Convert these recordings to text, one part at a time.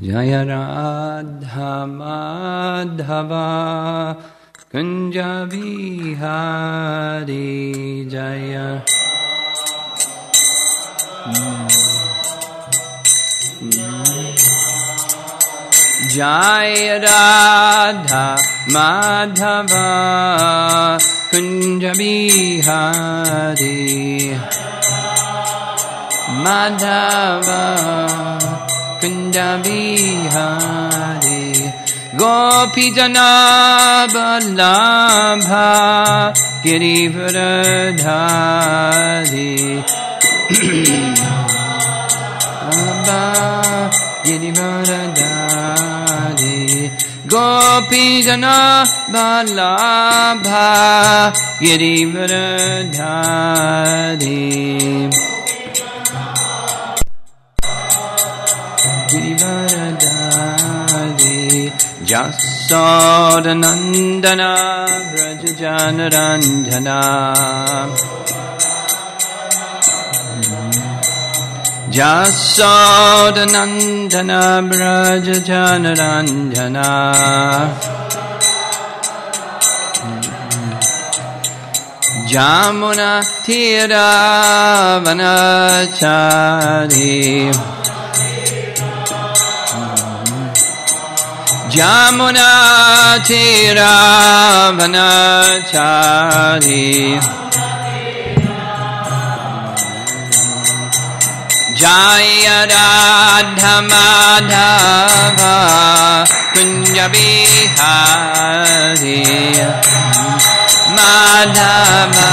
Jaya Radha Madhava Kunja Vihari Jaya Jaya Radha Madhava Kunja Vihari Madhava Kunja Vihari Gopi Jana Vallabha Girivardhari Girivardhari Gopi Jana Vallabha Girivardhari Girivardhari Jasodanandana Vrajajanaranjana Jasodanandana Vrajajanaranjana Jamuna Tira Vanachari Jamuna Tira Vanachari Jaya Radha Madhava Kunja Vihari Madhava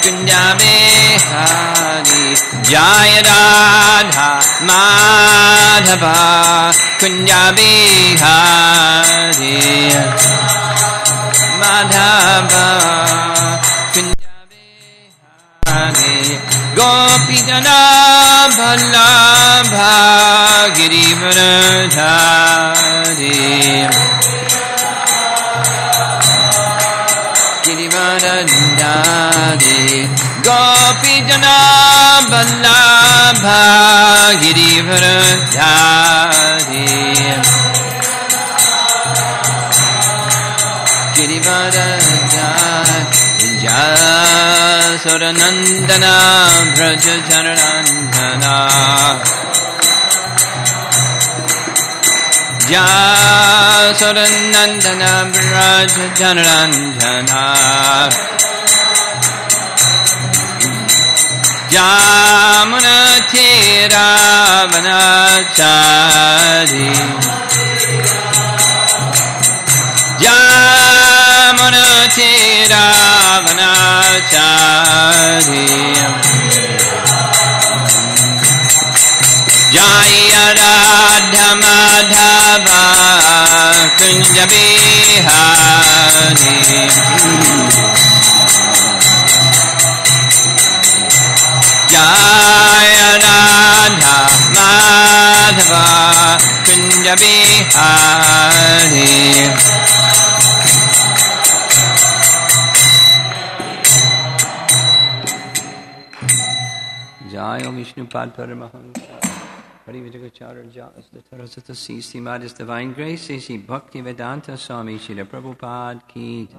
Kunja Vihari Jaya Radha Madhava Kunja Vihari Madhava Kunja Vihari Gopi Jana Vallabha Girivardhari Girivardhari Gopi Jana Vallabha Girivardhari Girivardhari Jasodanandana Vrajajanaranjana Jasodanandana Vrajajanaranjana Jamuna Tira Vanachari Jamuna Tira Vanachari Jaya Radha Madhava Kunja Vihari Jaya Radha Madhava Kunja Vihari Jaya Vishnupad Paramahamsa Hari Vidagacharya the Tarasata C. Madhus Divine Grace Sri Bhakti Vedanta Swami Srila Prabhupada Ki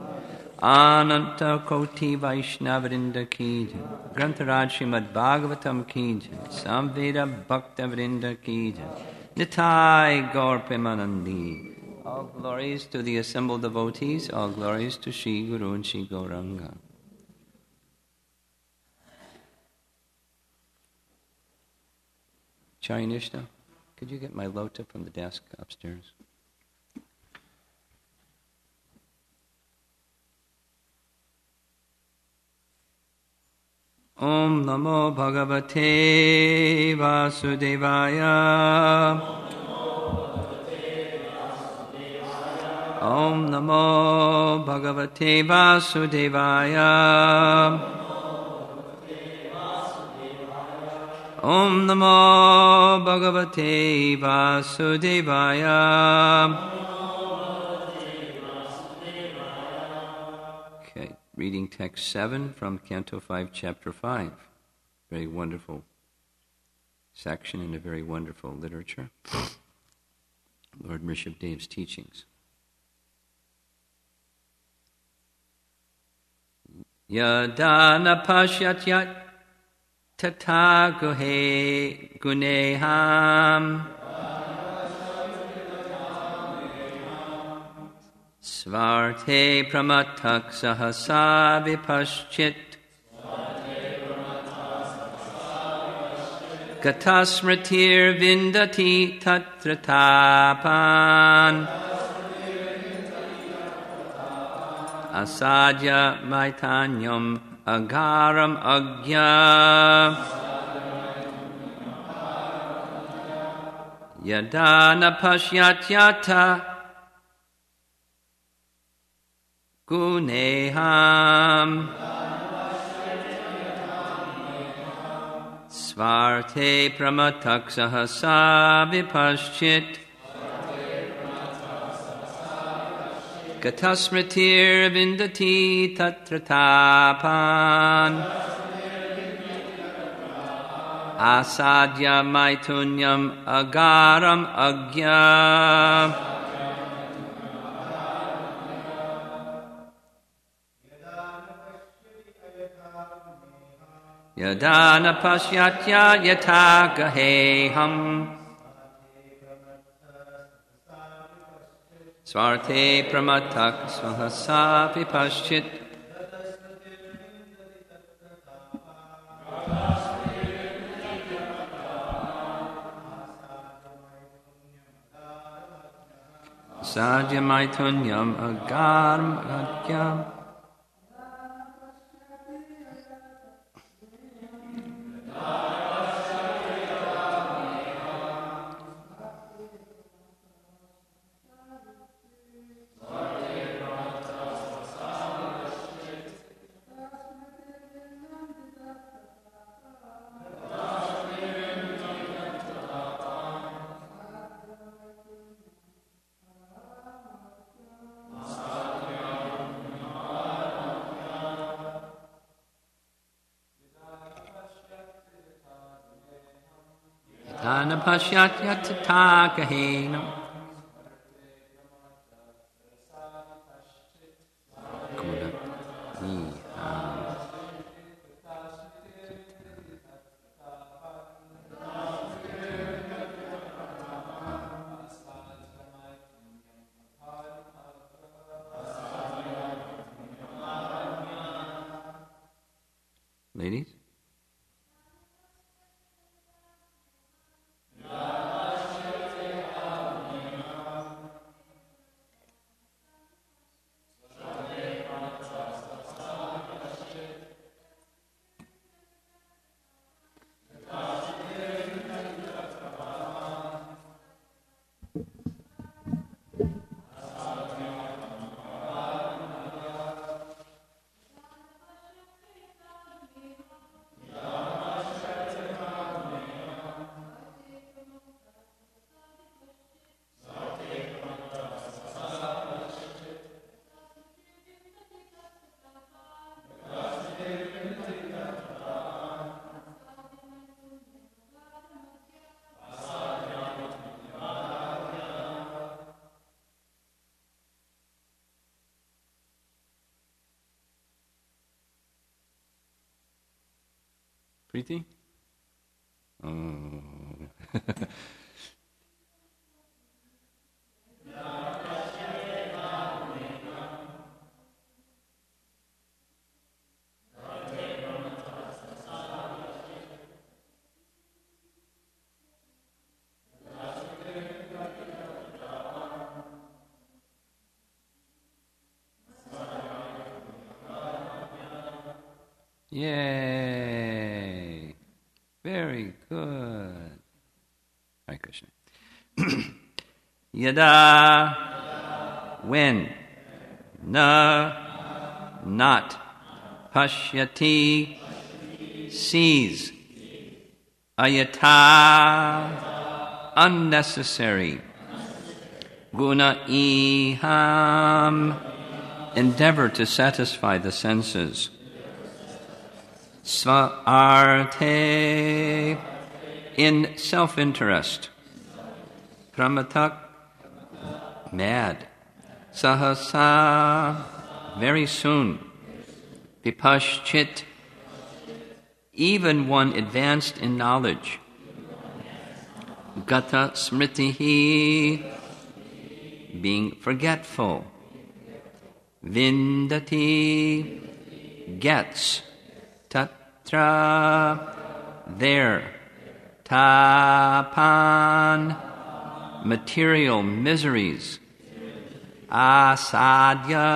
Ananta Koti Vaishnavrinda Ki Grantharaj Srimad Bhagavatam Ki Samveda Bhakta Vrinda Ki Nitai Gaur Premanandi. All glories to the assembled devotees, all glories to Shri Guru and Shri Gauranga. Chayanishna, could you get my lota from the desk upstairs? Om Namo Bhagavate Vasudevaya. Om Namo Bhagavate Vasudevaya. Om Namo Bhagavate Vasudevaya. Okay, reading text 7 from Canto 5, Chapter 5. Very wonderful section and a very wonderful literature. Lord Rishabdev's teachings. Yada na pashyat yat tata guhe guneham svarte pramatak sahasa vipaschit gatasmritir vindati tatra tapan asadya maitanyam agaram agya yadana pasyatyata guneham svarte pramatak sahasa vipaschit gatasmritir vindati tatra tapan asadya maitunyam agaram agya yadana pasyatya yata gaheham svarte pramatak sahasa vipaschit sadya maitunyam agaram agyam Anapashyatya tatakahenam Ladies? Preeti? Oh. Yay! Very good. Hare Krishna. Yada, when, na, not, pashyati, sees, ayata, unnecessary, guna iham, endeavor to satisfy the senses, svarte, in self-interest, pramatak, mad. Sahasa, very soon. Vipaschit, even one advanced in knowledge. Gata smritihi, being forgetful. Vindati, gets. Tatra, there. Tapan, material miseries. Asadya,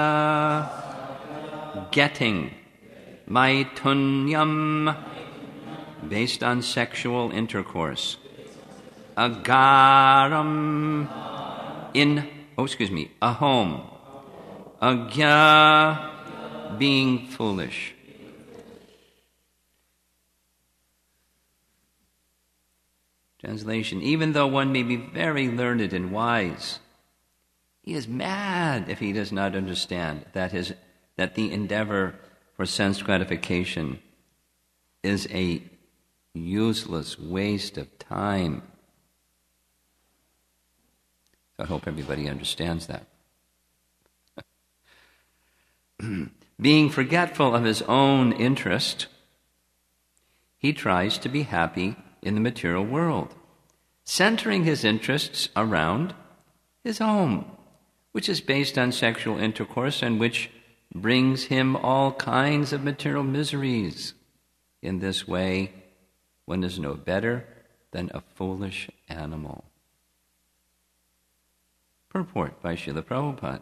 getting. Maitunyam, based on sexual intercourse. Agaram, a home. Agya, being foolish. Translation, even though one may be very learned and wise, he is mad if he does not understand that the endeavor for sense gratification is a useless waste of time. So I hope everybody understands that. Being forgetful of his own interest, he tries to be happy in the material world, centering his interests around his home, which is based on sexual intercourse and which brings him all kinds of material miseries. In this way, one is no better than a foolish animal. Purport by Srila Prabhupada.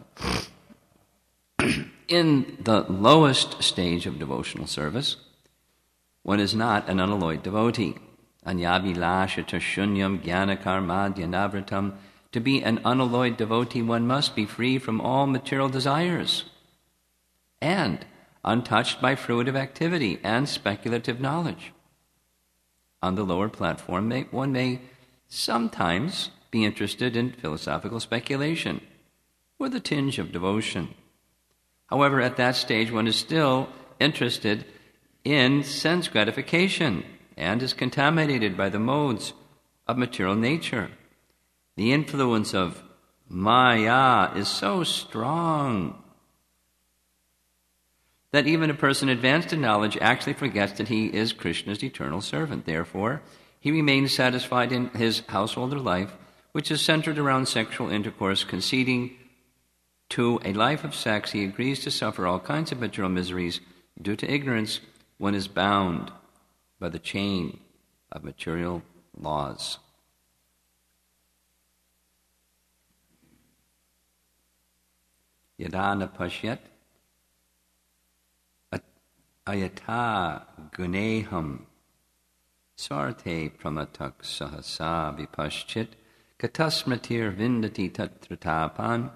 In the lowest stage of devotional service, one is not an unalloyed devotee. Anyabhilashata shunyam jnana dyanavritam. To be an unalloyed devotee, one must be free from all material desires and untouched by fruitive activity and speculative knowledge. On the lower platform, one may sometimes be interested in philosophical speculation with a tinge of devotion. However, at that stage, one is still interested in sense gratification and is contaminated by the modes of material nature. The influence of Maya is so strong that even a person advanced in knowledge actually forgets that he is Krishna's eternal servant. Therefore, he remains satisfied in his householder life, which is centered around sexual intercourse. Conceding to a life of sex, he agrees to suffer all kinds of material miseries. Due to ignorance, one is bound by the chain of material laws. Yadana pashyat ayata guneham svarte pramatak sahasa vipaschit katasmatir vindati tatratapan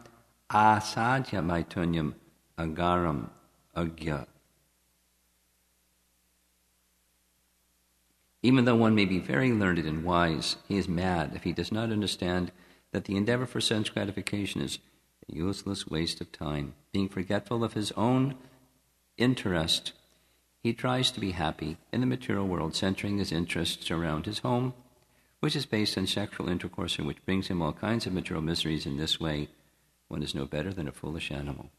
asadya maitunyam agaram agya. Even though one may be very learned and wise, he is mad if he does not understand that the endeavor for sense gratification is a useless waste of time. Being forgetful of his own interest, he tries to be happy in the material world, centering his interests around his home, which is based on sexual intercourse and which brings him all kinds of material miseries. In this way, one is no better than a foolish animal.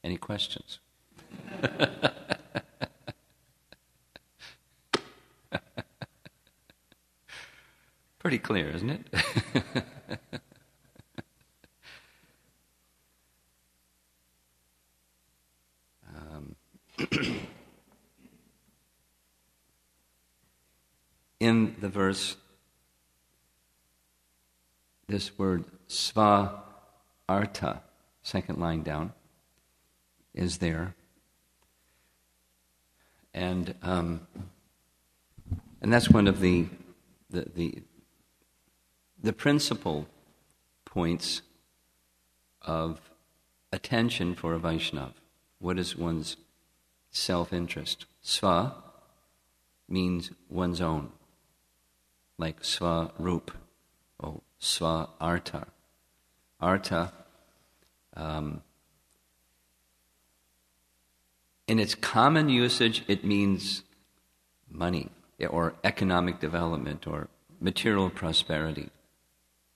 Any questions? Pretty clear, isn't it? In the verse, this word sva artha, second line down, is there, and that's one of the principal points of attention for a Vaishnava. What is one's self-interest? Sva means one's own, like sva-rup, or sva-artha. Artha, in its common usage, it means money, or economic development, or material prosperity.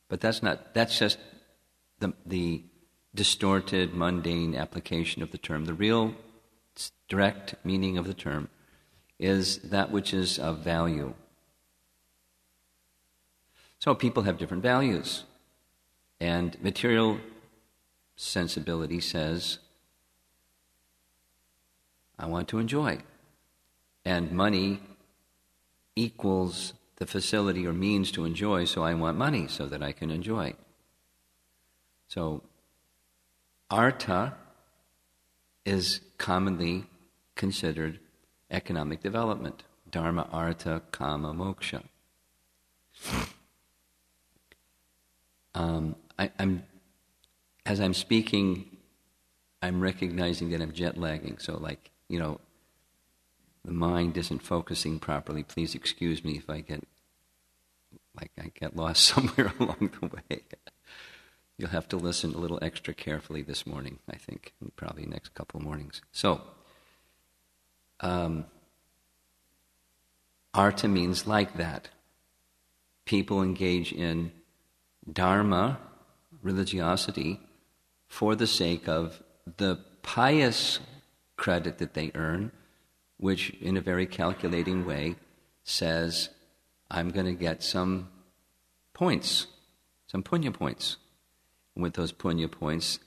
But that's just the distorted, mundane application of the term. The real direct meaning of the term is that which is of value. So people have different values. And material sensibility says, I want to enjoy. And money equals the facility or means to enjoy, so I want money so that I can enjoy. So, artha is commonly considered economic development. Dharma, artha, kama, moksha. As I'm speaking, I'm recognizing that I'm jet lagging. So, the mind isn't focusing properly. Please excuse me if I get lost somewhere along the way. You'll have to listen a little extra carefully this morning, I think, and probably next couple mornings. So, artha means like that. People engage in dharma, religiosity, for the sake of the pious credit that they earn, which in a very calculating way says, I'm going to get some points, some punya points. And with those punya points,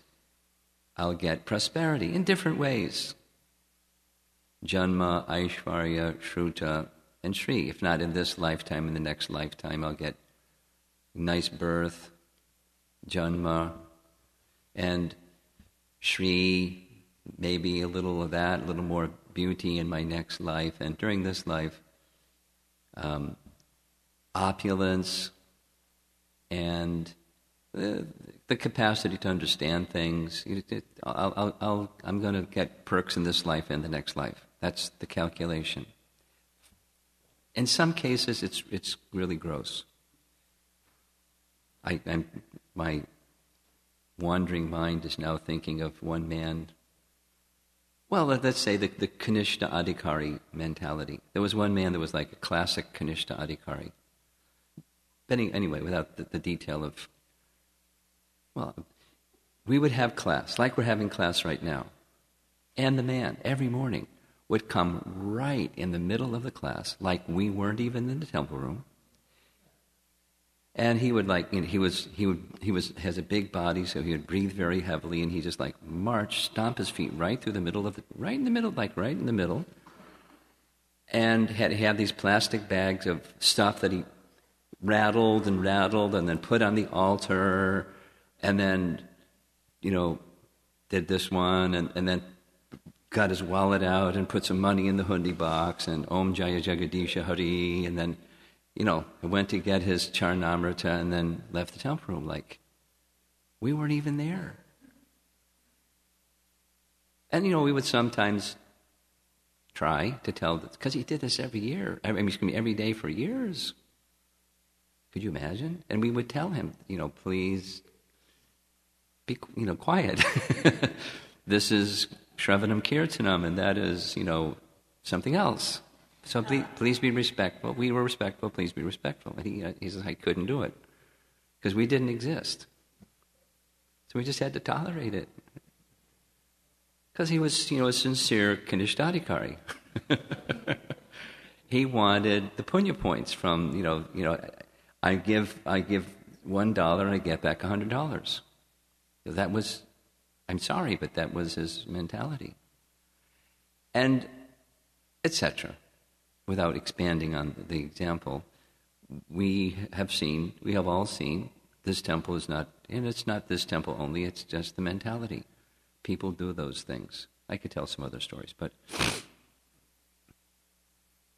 I'll get prosperity in different ways. Janma, Aishvarya, Shruta, and Shri. If not in this lifetime, in the next lifetime, I'll get nice birth, Janma, and Shri, maybe a little of that, a little more beauty in my next life, and during this life, opulence, and the capacity to understand things. I'm going to get perks in this life and the next life. That's the calculation. In some cases, it's really gross. My wandering mind is now thinking of one man. Well, let's say the Kanishta Adhikari mentality. There was one man that was like a classic Kanishta Adhikari. But anyway, without the detail of, well, we would have class, like we're having class right now. And the man, every morning, would come right in the middle of the class, like we weren't even in the temple room. And he would has a big body, so he would breathe very heavily, and he just stomp his feet right in the middle, and had these plastic bags of stuff that he rattled and then put on the altar, and then, did this one, and then got his wallet out and put some money in the hundi box, and Om Jaya Jagadisha Hari, and then, went to get his Charnamrita and then left the temple room like we weren't even there. And, we would sometimes try to tell, because he did this every day for years. Could you imagine? And we would tell him, please be, quiet. This is Shravanam Kirtanam, and that is, something else. So please be respectful. We were respectful. Please be respectful. And he says, I couldn't do it because we didn't exist. So we just had to tolerate it because he was, a sincere Kanishthadikari. He wanted the punya points from, I give $1 and I get back $100. That was, I'm sorry, but that was his mentality, and etc. Without expanding on the example, we have all seen, this temple is not, and it's not this temple only, it's just the mentality. People do those things. I could tell some other stories, but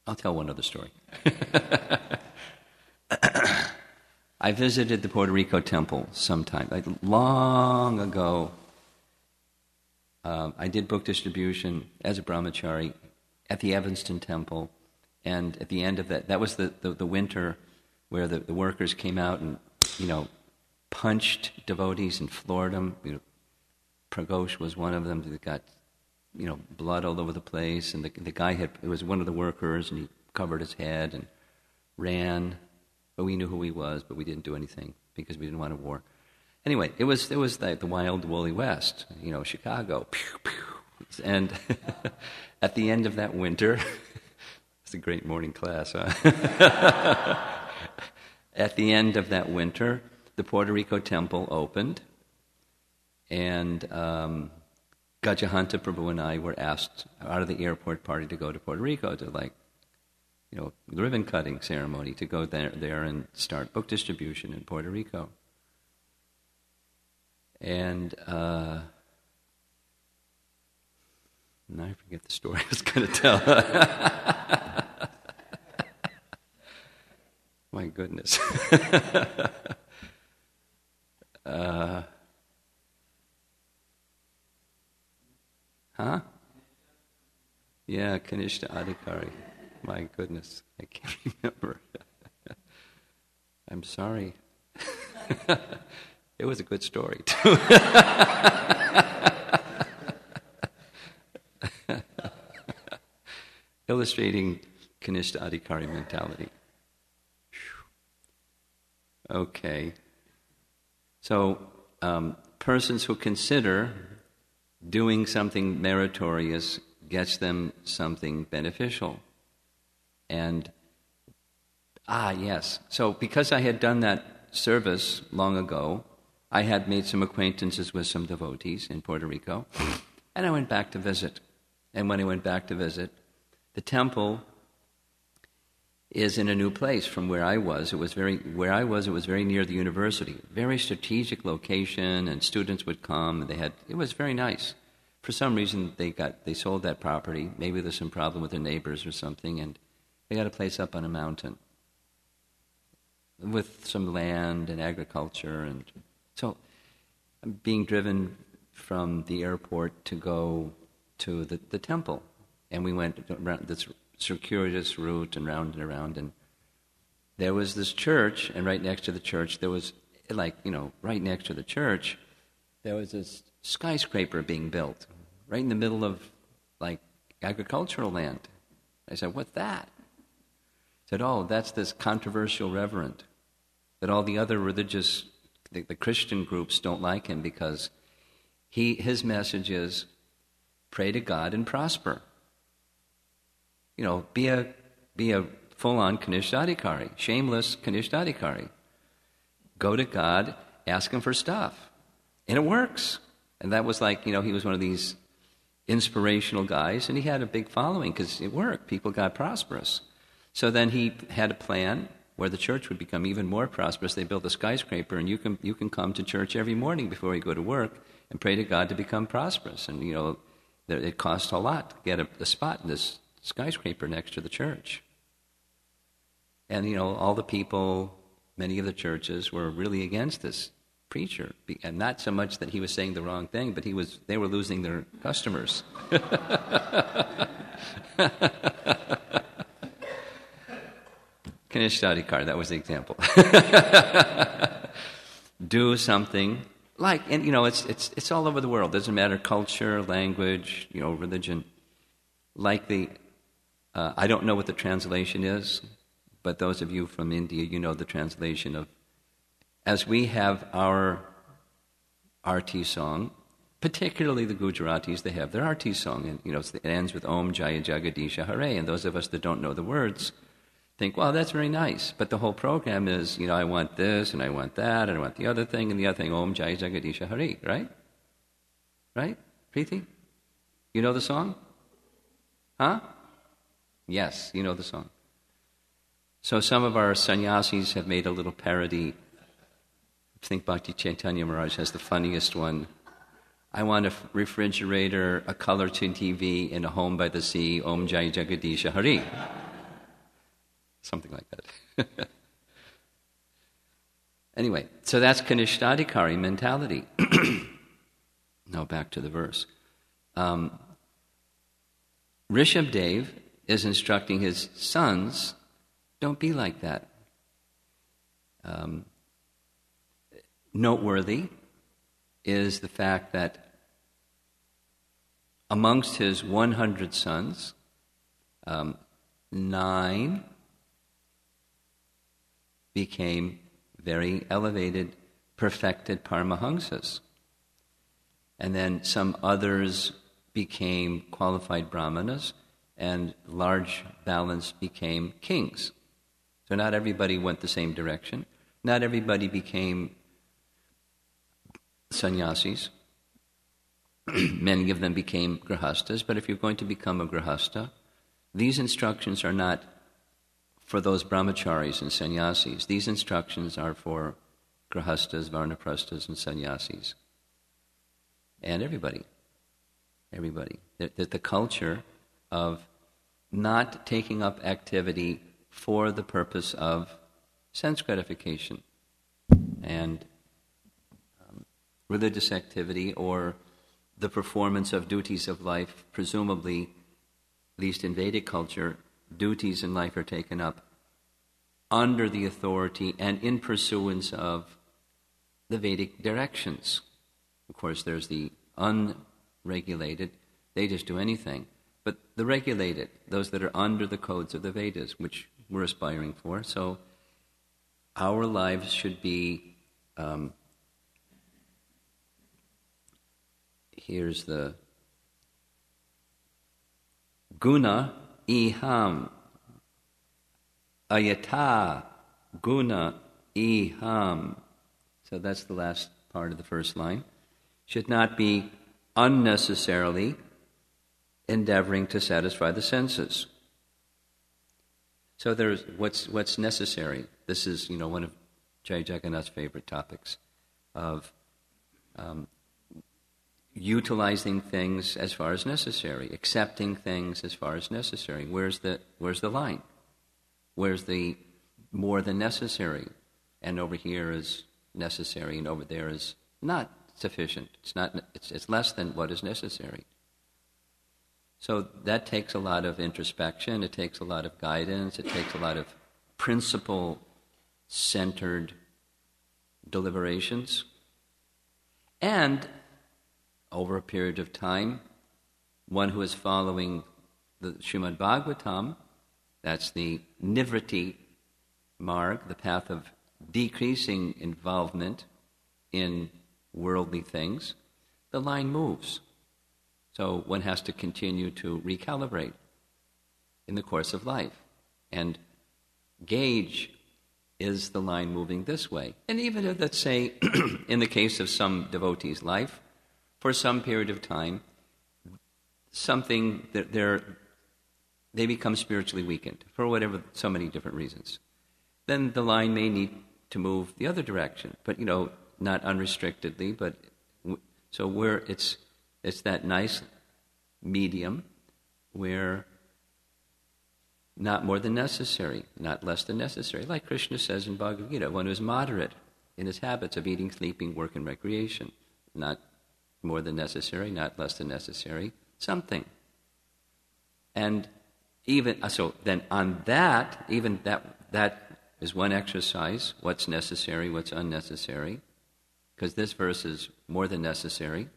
I'll tell one other story. I visited the Puerto Rico temple sometime, long ago. I did book distribution as a brahmachari at the Evanston temple. And at the end of that was the winter where the workers came out and, punched devotees and floored them. Pragosh was one of them that got, blood all over the place. And the guy it was one of the workers, and he covered his head and ran. But we knew who he was, but we didn't do anything because we didn't want a war. Anyway, it was like the wild woolly west, Chicago. Pew, pew. And at the end of that winter, it's a great morning class, huh? At the end of that winter, the Puerto Rico temple opened, and Gajahanta Prabhu and I were asked out of the airport party to go to Puerto Rico to the ribbon cutting ceremony, to go there and start book distribution in Puerto Rico. And now I forget the story I was going to tell. My goodness. Huh? Yeah, Kanishta Adhikari. My goodness, I can't remember. I'm sorry. It was a good story, too. Illustrating Kanishta Adhikari mentality. Okay. So, persons who consider doing something meritorious gets them something beneficial. And, yes. So, because I had done that service long ago, I had made some acquaintances with some devotees in Puerto Rico, and I went back to visit. And when I went back to visit, the temple is in a new place from where I was. It was very near the university. Very strategic location, and students would come, and it was very nice. For some reason, they sold that property. Maybe there's some problem with their neighbors or something, and they got a place up on a mountain with some land and agriculture. And so I'm being driven from the airport to go to the temple. And we went around this circuitous route and round and around, and there was this church, and right next to the church there was, right next to the church, there was this skyscraper being built, right in the middle of, agricultural land. I said, "What's that?" I said, "Oh, that's this controversial reverend, that all the other religious, the Christian groups don't like him because his message is, pray to God and prosper. Be a full-on Kanishta-adhikari, shameless Kanishta-adhikari. Go to God, ask Him for stuff. And it works." And that was he was one of these inspirational guys, and he had a big following because it worked. People got prosperous. So then he had a plan where the church would become even more prosperous. They built a skyscraper, and you can come to church every morning before you go to work and pray to God to become prosperous. And, it cost a lot to get a spot in this skyscraper next to the church. And, all the people, many of the churches were really against this preacher. And not so much that he was saying the wrong thing, but they were losing their customers. Kanishta-adhikari, that was the example. Do something and it's all over the world. Doesn't matter culture, language, religion. I don't know what the translation is, but those of you from India, you know the translation of, as we have our Arti song, particularly the Gujaratis, they have their Arti song, and it ends with Om Jaya Jagadisha Hare, and those of us that don't know the words think, well, that's very nice, but the whole program is, I want this, and I want that, and I want the other thing, and the other thing, Om Jaya Jagadisha Hare, right? Right? Preeti? You know the song? Huh? Yes, you know the song. So some of our sannyasis have made a little parody. I think Bhakti Chaitanya Maharaj has the funniest one. I want a refrigerator, a color TV, and a home by the sea, Om Jai Jagadisha Hari. Something like that. Anyway, so that's Kanishta-adhikari mentality. Now back to the verse. Rishabdev is instructing his sons, don't be like that. Noteworthy is the fact that amongst his 100 sons, 9 became very elevated perfected Paramahamsas. And then some others became qualified brahmanas, and large balance became kings. So not everybody went the same direction. Not everybody became sannyasis. Many of them became grihastas, but if you're going to become a grihasta, these instructions are not for those brahmacharis and sannyasis. These instructions are for grihastas, varnaprasthas, and sannyasis. And everybody. The culture of not taking up activity for the purpose of sense gratification and religious activity or the performance of duties of life. Presumably, at least in Vedic culture, duties in life are taken up under the authority and in pursuance of the Vedic directions. Of course, there's the unregulated, they just do anything. But the regulated, those that are under the codes of the Vedas, which we're aspiring for. So our lives should be, here's the guna iham, ayata guna iham. So that's the last part of the first line. Should not be unnecessarily endeavoring to satisfy the senses. So there's what's necessary. This is, one of Jai Jagannath's favorite topics of utilizing things as far as necessary, accepting things as far as necessary. Where's the line? Where's the more than necessary? And over here is necessary, and over there is not sufficient. It's less than what is necessary. So that takes a lot of introspection, it takes a lot of guidance, it takes a lot of principle-centered deliberations. And over a period of time, one who is following the Srimad Bhagavatam, that's the Nivriti Marg, the path of decreasing involvement in worldly things, the line moves. So one has to continue to recalibrate in the course of life and gauge, is the line moving this way? And even if, let's say, in the case of some devotee's life, for some period of time, something that they become spiritually weakened for whatever, so many different reasons. Then the line may need to move the other direction, but not unrestrictedly. But so where it's that nice medium where not more than necessary, not less than necessary. Like Krishna says in Bhagavad Gita, one who is moderate in his habits of eating, sleeping, work, and recreation. Not more than necessary, not less than necessary, something. And even so, then on that, even that is one exercise, what's necessary, what's unnecessary, because this verse is more than necessary.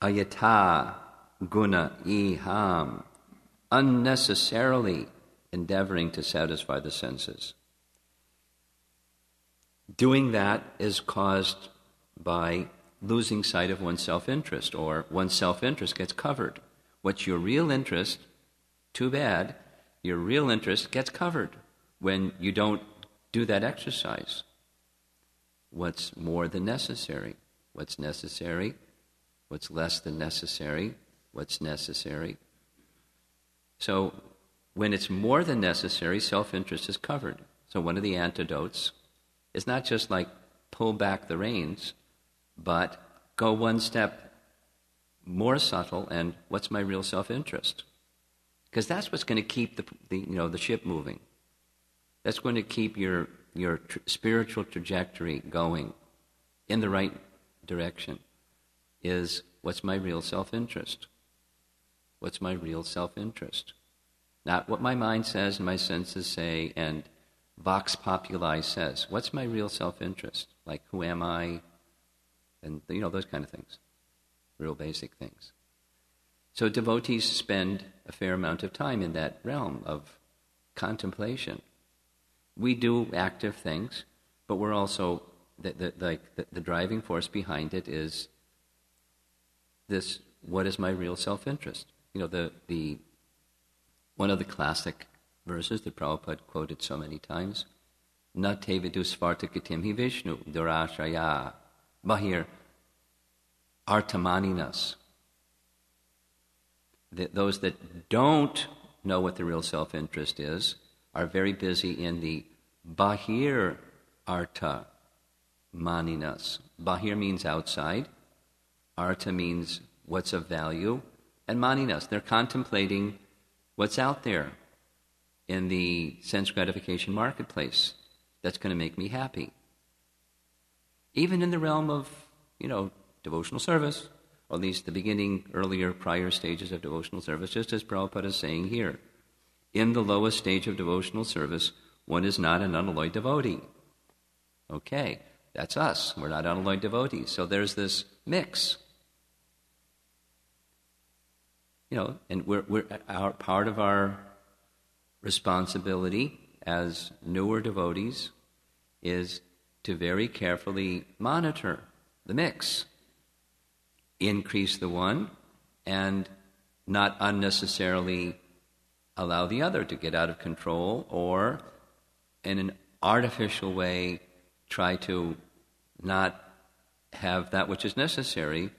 Ayata guna iham, unnecessarily endeavoring to satisfy the senses. Doing that is caused by losing sight of one's self-interest, or one's self-interest gets covered. What's your real interest? Too bad. Your real interest gets covered when you don't do that exercise. What's more than necessary? What's necessary? What's less than necessary? What's necessary? So when it's more than necessary, self-interest is covered. So one of the antidotes is not just like pull back the reins, but go one step more subtle and what's my real self-interest? Because that's what's going to keep the ship moving. That's going to keep your spiritual trajectory going in the right direction. Is what's my real self-interest? What's my real self-interest? Not what my mind says and my senses say and Vox Populi says. What's my real self-interest? Like, who am I? And, those kind of things. Real basic things. So devotees spend a fair amount of time in that realm of contemplation. we do active things, but we're also, the driving force behind it is this, what is my real self-interest? You know, one of the classic verses that Prabhupada quoted so many times, Na te vidusvartakatim hi Vishnu durashraya bahir artamaninas. Those that don't know what the real self-interest is are very busy in the bahir arta maninas. Bahir means outside, arta means what's of value, and maninas, they're contemplating what's out there in the sense gratification marketplace that's going to make me happy. Even in the realm of, devotional service, or at least the beginning, earlier, prior stages of devotional service, just as Prabhupada is saying here. In the lowest stage of devotional service, one is not an unalloyed devotee. Okay, that's us. We're not unalloyed devotees. So there's this mix. And we're part of our responsibility as newer devotees is to very carefully monitor the mix. Increase the one and not unnecessarily allow the other to get out of control, or in an artificial way try to not have that which is necessary,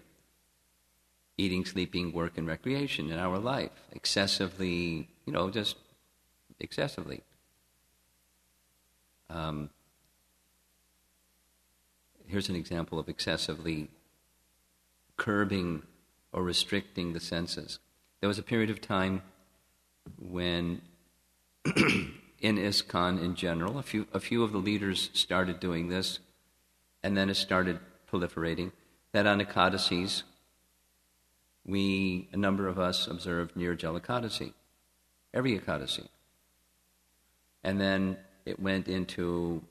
eating, sleeping, work, and recreation in our life. Excessively, just excessively. Here's an example of excessively curbing or restricting the senses. There was a period of time when in ISKCON in general, a few of the leaders started doing this, and then it started proliferating, that on Ekadasis, a number of us observed Nirjala Ekadasi, every Ekadasi. And then it went into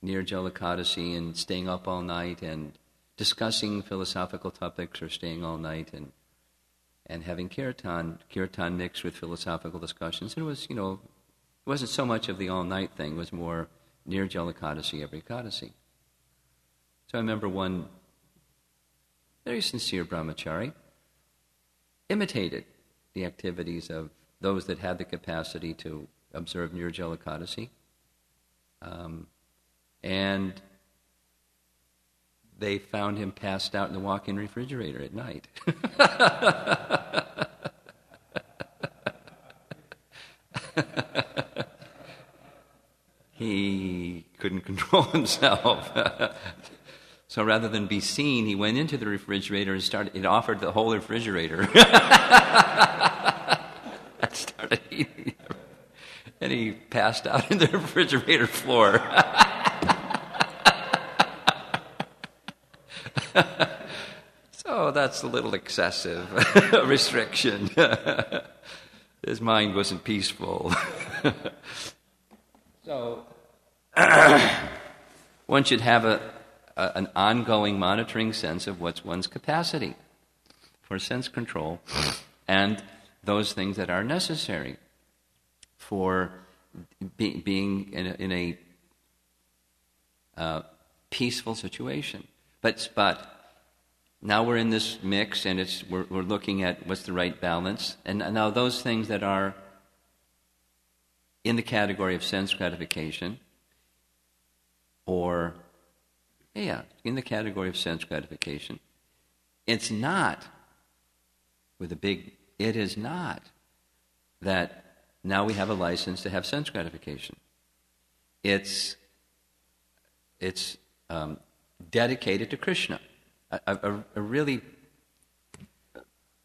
Nirjala Ekadasi and staying up all night and discussing philosophical topics, or staying all night and having kirtan mixed with philosophical discussions. And it was, it wasn't so much of the all-night thing, it was more Nirjala Ekadasi every Ekadasi. So I remember one very sincere brahmachari imitated the activities of those that had the capacity to observe Nirjala Ekadasi. And they found him passed out in the walk-in refrigerator at night. He couldn't control himself. So rather than be seen, he went into the refrigerator and it offered the whole refrigerator. And started eating. And he passed out in the refrigerator floor. So that's a little excessive restriction. His mind wasn't peaceful. So one should have an ongoing monitoring sense of what's one's capacity for sense control and those things that are necessary for being in a peaceful situation. But now we're in this mix, and we're looking at what's the right balance. And now those things that are in the category of sense gratification, in the category of sense gratification, it's not, with a big, it is not that now we have a license to have sense gratification. It's dedicated to Krishna. A really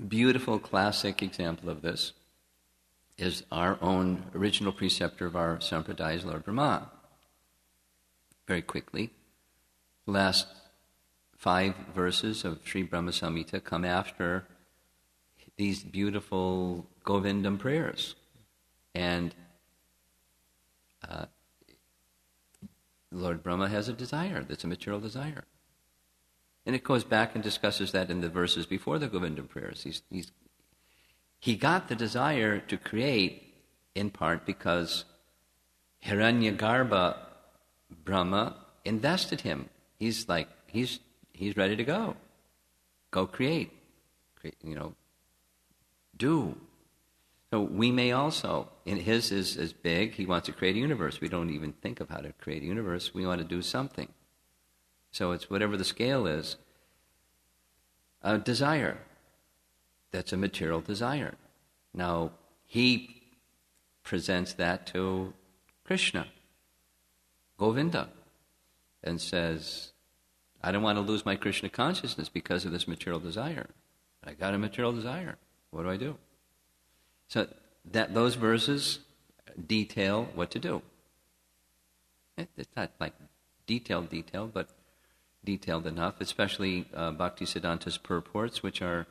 beautiful classic example of this is our own original preceptor of our Sampradaya, Lord Brahma. Very quickly, the last 5 verses of Sri Brahma Samhita come after these beautiful Govindam prayers. And Lord Brahma has a desire that's a material desire. And it goes back and discusses that in the verses before the Govindam prayers. He got the desire to create in part because Hiranyagarbha Brahma invested him. He's ready to go. Go create, do. So we may also, and his is big, he wants to create a universe. We don't even think of how to create a universe. We want to do something. So it's whatever the scale is. A desire. That's a material desire. Now, he presents that to Krishna, Govinda, and says, I don't want to lose my Krishna consciousness because of this material desire. I got a material desire. What do I do? So those verses detail what to do. It's not like detailed, but detailed enough, especially Bhaktisiddhanta's purports, which are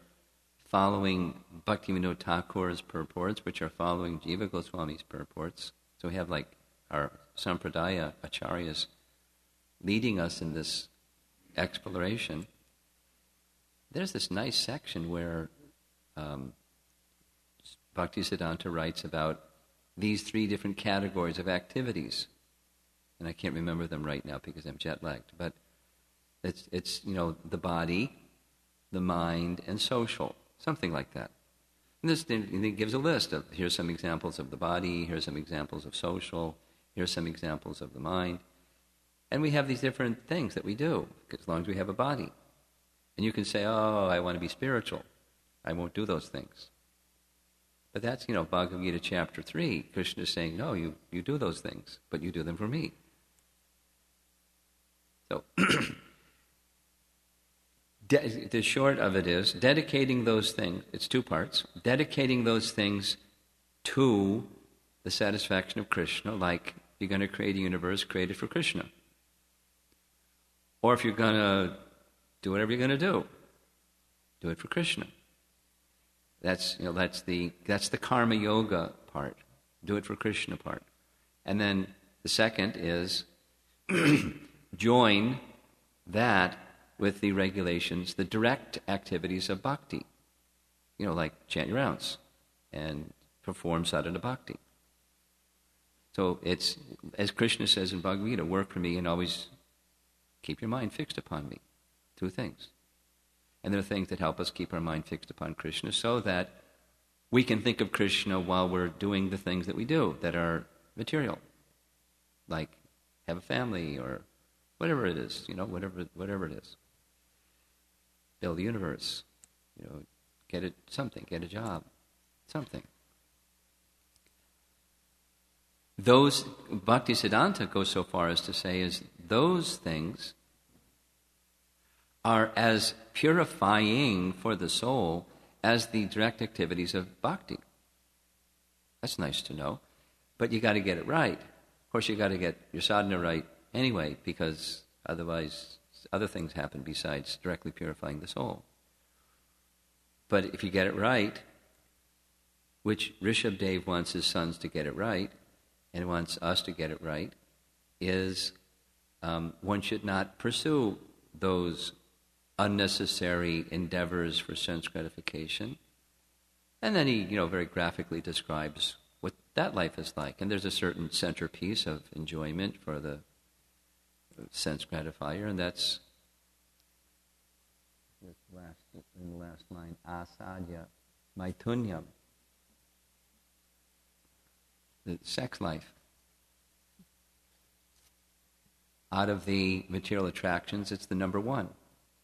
following Bhaktivinoda Thakur's purports, which are following Jiva Goswami's purports. So we have like our Sampradaya Acharyas leading us in this exploration. There's this nice section where Bhaktisiddhanta writes about these 3 different categories of activities. And I can't remember them right now because I'm jet-lagged. But it's the body, the mind, and social. Something like that. And he gives a list of, here's some examples of the body, here's some examples of social, here's some examples of the mind. And we have these different things that we do, as long as we have a body. And you can say, oh, I want to be spiritual. I won't do those things. But that's, Bhagavad Gita chapter 3. Krishna is saying, no, you do those things, but you do them for me. So, the short of it is, dedicating those things, it's 2 parts, dedicating those things to the satisfaction of Krishna, like you're going to create a universe, create it for Krishna. Or if you're going to do whatever you're going to do it for Krishna. That's the karma yoga part. Do it for Krishna part. And then the second is join that with the regulations, the direct activities of bhakti. Like chant your rounds and perform sadhana bhakti. So it's, as Krishna says in Bhagavad Gita, work for me and always keep your mind fixed upon me. 2 things. And there are things that help us keep our mind fixed upon Krishna so that we can think of Krishna while we're doing the things that we do that are material. Like have a family or whatever it is, whatever it is. Build a universe, get a job, something. Those, Bhaktisiddhanta goes so far as to say, is those things are as purifying for the soul as the direct activities of bhakti. That's nice to know, but you got to get it right. Of course, you got to get your sadhana right anyway, because otherwise other things happen besides directly purifying the soul. But if you get it right, which Rishabdev wants his sons to get it right, and wants us to get it right, is one should not pursue those unnecessary endeavors for sense gratification. And then he, very graphically describes what that life is like. And there's a certain centerpiece of enjoyment for the sense gratifier, and that's in the last line, asadya maitunyam, the sex life. Out of the material attractions, it's the number 1.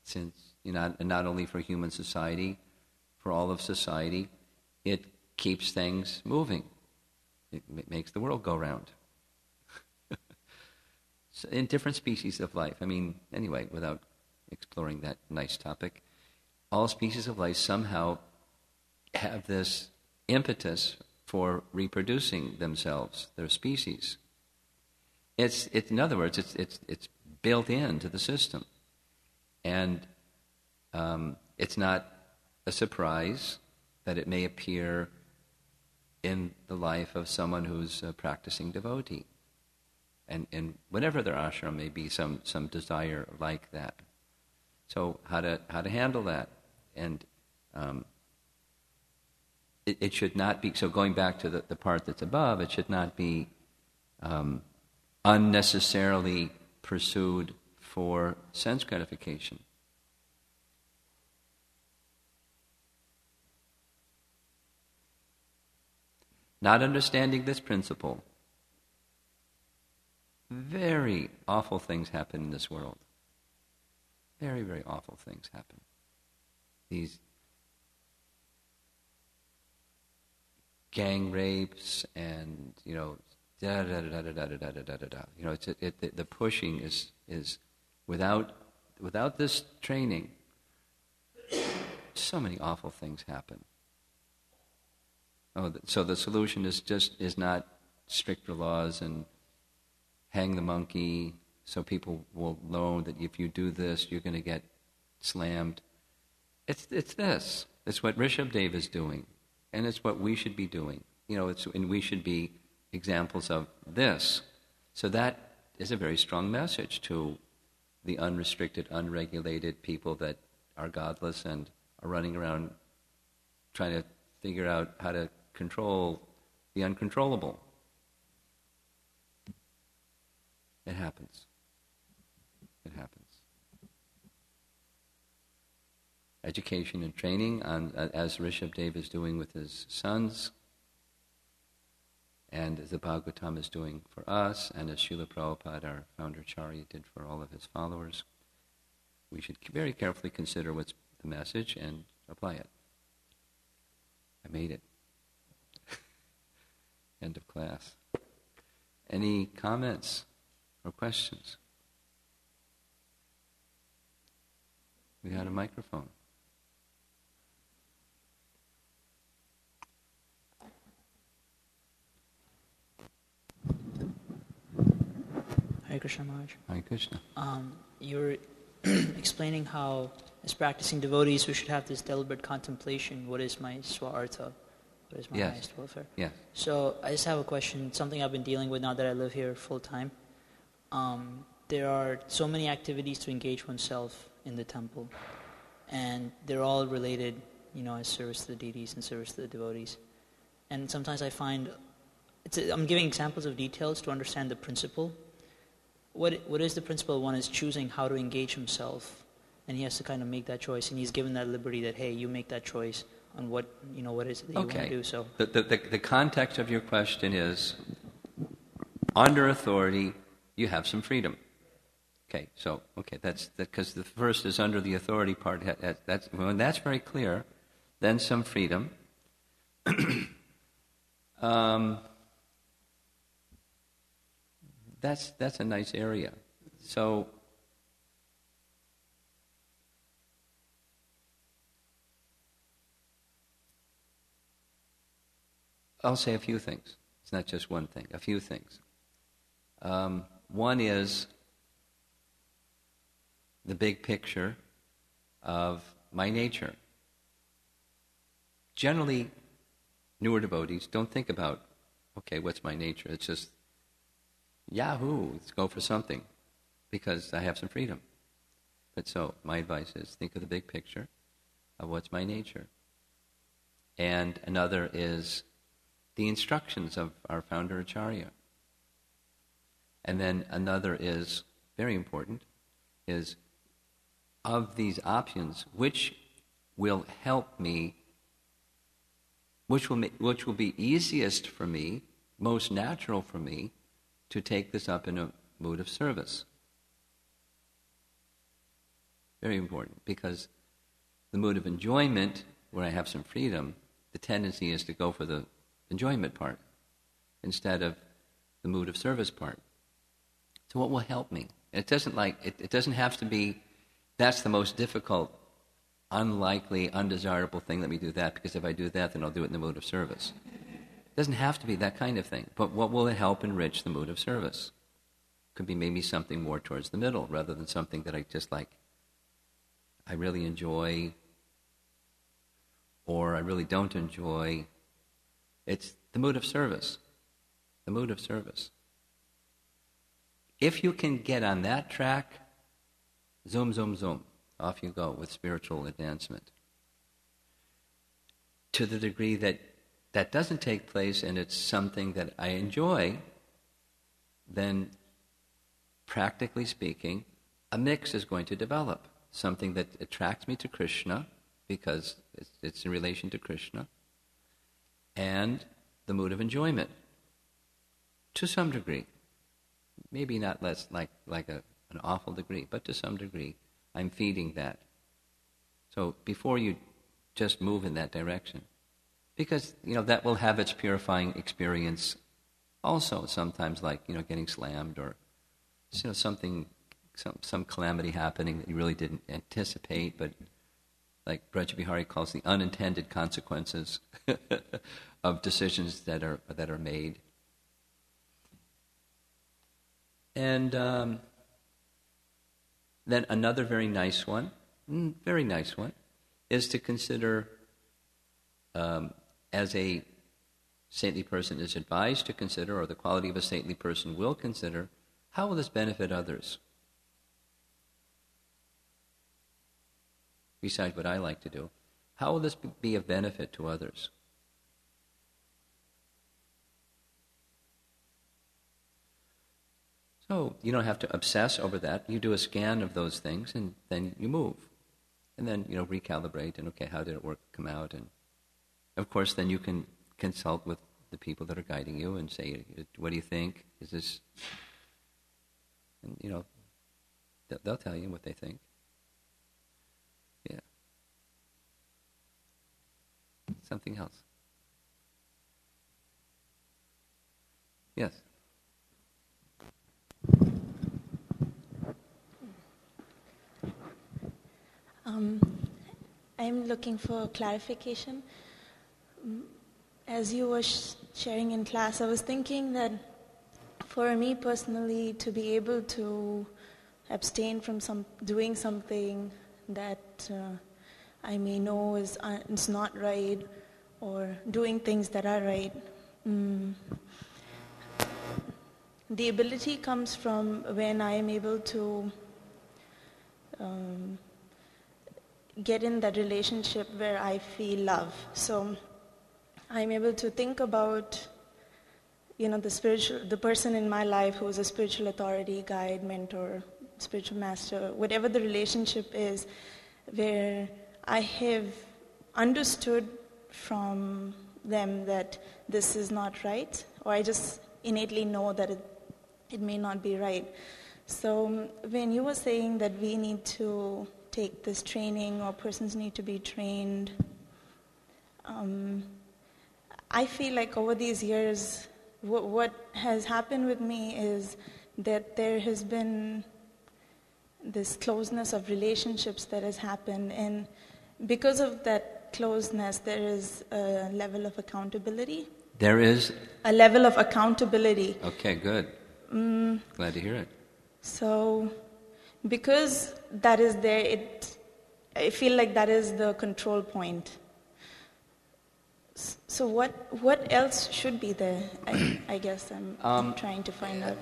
Since, not only for human society, for all of society, it keeps things moving. It makes the world go round. So in different species of life, anyway, without exploring that nice topic, all species of life somehow have this impetus for reproducing themselves, their species. It's in other words, it's built into the system. And it's not a surprise that it may appear in the life of someone who's a practicing devotee. And whatever their ashram may be, some desire like that. So how to handle that? And it should not be, so going back to the part that's above, it should not be unnecessarily pursued for sense gratification. Not understanding this principle, very awful things happen in this world. Very, very awful things happen. These gang rapes and, the pushing is without this training, so many awful things happen. So the solution is not stricter laws and hang the monkey, so people will know that if you do this, you're going to get slammed. It's this. It's what Rishabhdev is doing, and it's what we should be doing. And we should be examples of this. So that is a very strong message to the unrestricted, unregulated people that are godless and are running around trying to figure out how to control the uncontrollable. It happens. It happens. Education and training, as Rishabhdev is doing with his sons, and as the Bhagavatam is doing for us, and as Srila Prabhupada, our founder Acharya, did for all of his followers. We should very carefully consider what's the message and apply it. I made it. End of class. Any comments or questions? We had a microphone. Hare Krishna Maharaj. Hare Krishna. You were explaining how, as practicing devotees, we should have this deliberate contemplation. What is my swa-artha? What is my highest welfare? Yes. So I just have a question, something I've been dealing with now that I live here full time. There are so many activities to engage oneself in the temple, and they're all related, as service to the deities and service to the devotees. And sometimes I find, I'm giving examples of details to understand the principle. What is the principle? One is choosing how to engage himself, and he has to kind of make that choice, and he's given that liberty that, hey, you make that choice on what is it that you want to do. So the context of your question is, under authority, you have some freedom. That's because the first is under the authority part. When that's very clear, then some freedom. That's a nice area. So I'll say a few things. It's not just one thing, a few things. One is the big picture of my nature. Generally, newer devotees don't think about, what's my nature? It's just, yahoo, let's go for something, because I have some freedom. But so, my advice is, think of the big picture of what's my nature. And another is the instructions of our founder Acharya. And then another is, very important, is of these options, which will help me, which will be easiest for me, most natural for me, to take this up in a mood of service. Very important, because the mood of enjoyment, where I have some freedom, the tendency is to go for the enjoyment part instead of the mood of service part. So what will help me? It doesn't have to be, that's the most difficult, unlikely, undesirable thing, let me do that, because if I do that, then I'll do it in the mood of service. It doesn't have to be that kind of thing, but what will it help enrich the mood of service? Could be maybe something more towards the middle, rather than something that I just like, I really enjoy, or I really don't enjoy. It's the mood of service. The mood of service. If you can get on that track, zoom, zoom, zoom, off you go with spiritual advancement. To the degree that that doesn't take place and it's something that I enjoy, then practically speaking, a mix is going to develop. Something that attracts me to Krishna because it's in relation to Krishna, and the mood of enjoyment to some degree. Maybe not less like an awful degree, but to some degree, I'm feeding that. So before you just move in that direction, because that will have its purifying experience also sometimes, like getting slammed or something, some calamity happening that you really didn't anticipate, but like Braja Bihari calls the unintended consequences of decisions that are made. And then another very nice one, is to consider, as a saintly person is advised to consider, or the quality of a saintly person will consider, how will this benefit others? Besides what I like to do, how will this be of benefit to others? So you don't have to obsess over that. You do a scan of those things, and then you move. And then, recalibrate, and okay, how did it come out? And of course, then you can consult with the people that are guiding you and say, what do you think? Is this... And, they'll tell you what they think. Yeah. Something else. Yes. I'm looking for clarification. As you were sharing in class, I was thinking that for me personally, to be able to abstain from doing something that I may know is not right, or doing things that are right, the ability comes from when I am able to get in that relationship where I feel love. So I'm able to think about, the person in my life who is a spiritual authority, guide, mentor, spiritual master, whatever the relationship is, where I have understood from them that this is not right, or I just innately know that it may not be right. So when you were saying that we need to take this training, or persons need to be trained, I feel like over these years, what has happened with me is that there has been this closeness of relationships that has happened, and because of that closeness, there is a level of accountability. There is? A level of accountability. Okay, good. Glad to hear it. So, because that is there, I feel like that is the control point. So what else should be there? I guess I'm trying to find out.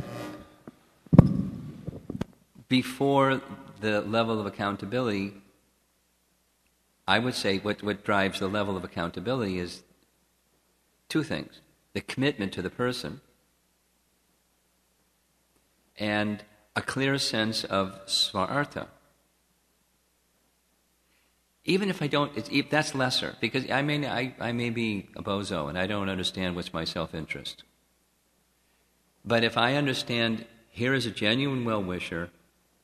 Before the level of accountability, I would say what drives the level of accountability is two things: the commitment to the person and a clear sense of svarartha. Even if I don't, that's lesser, because I may be a bozo and I don't understand what's my self-interest. But if I understand, here is a genuine well-wisher,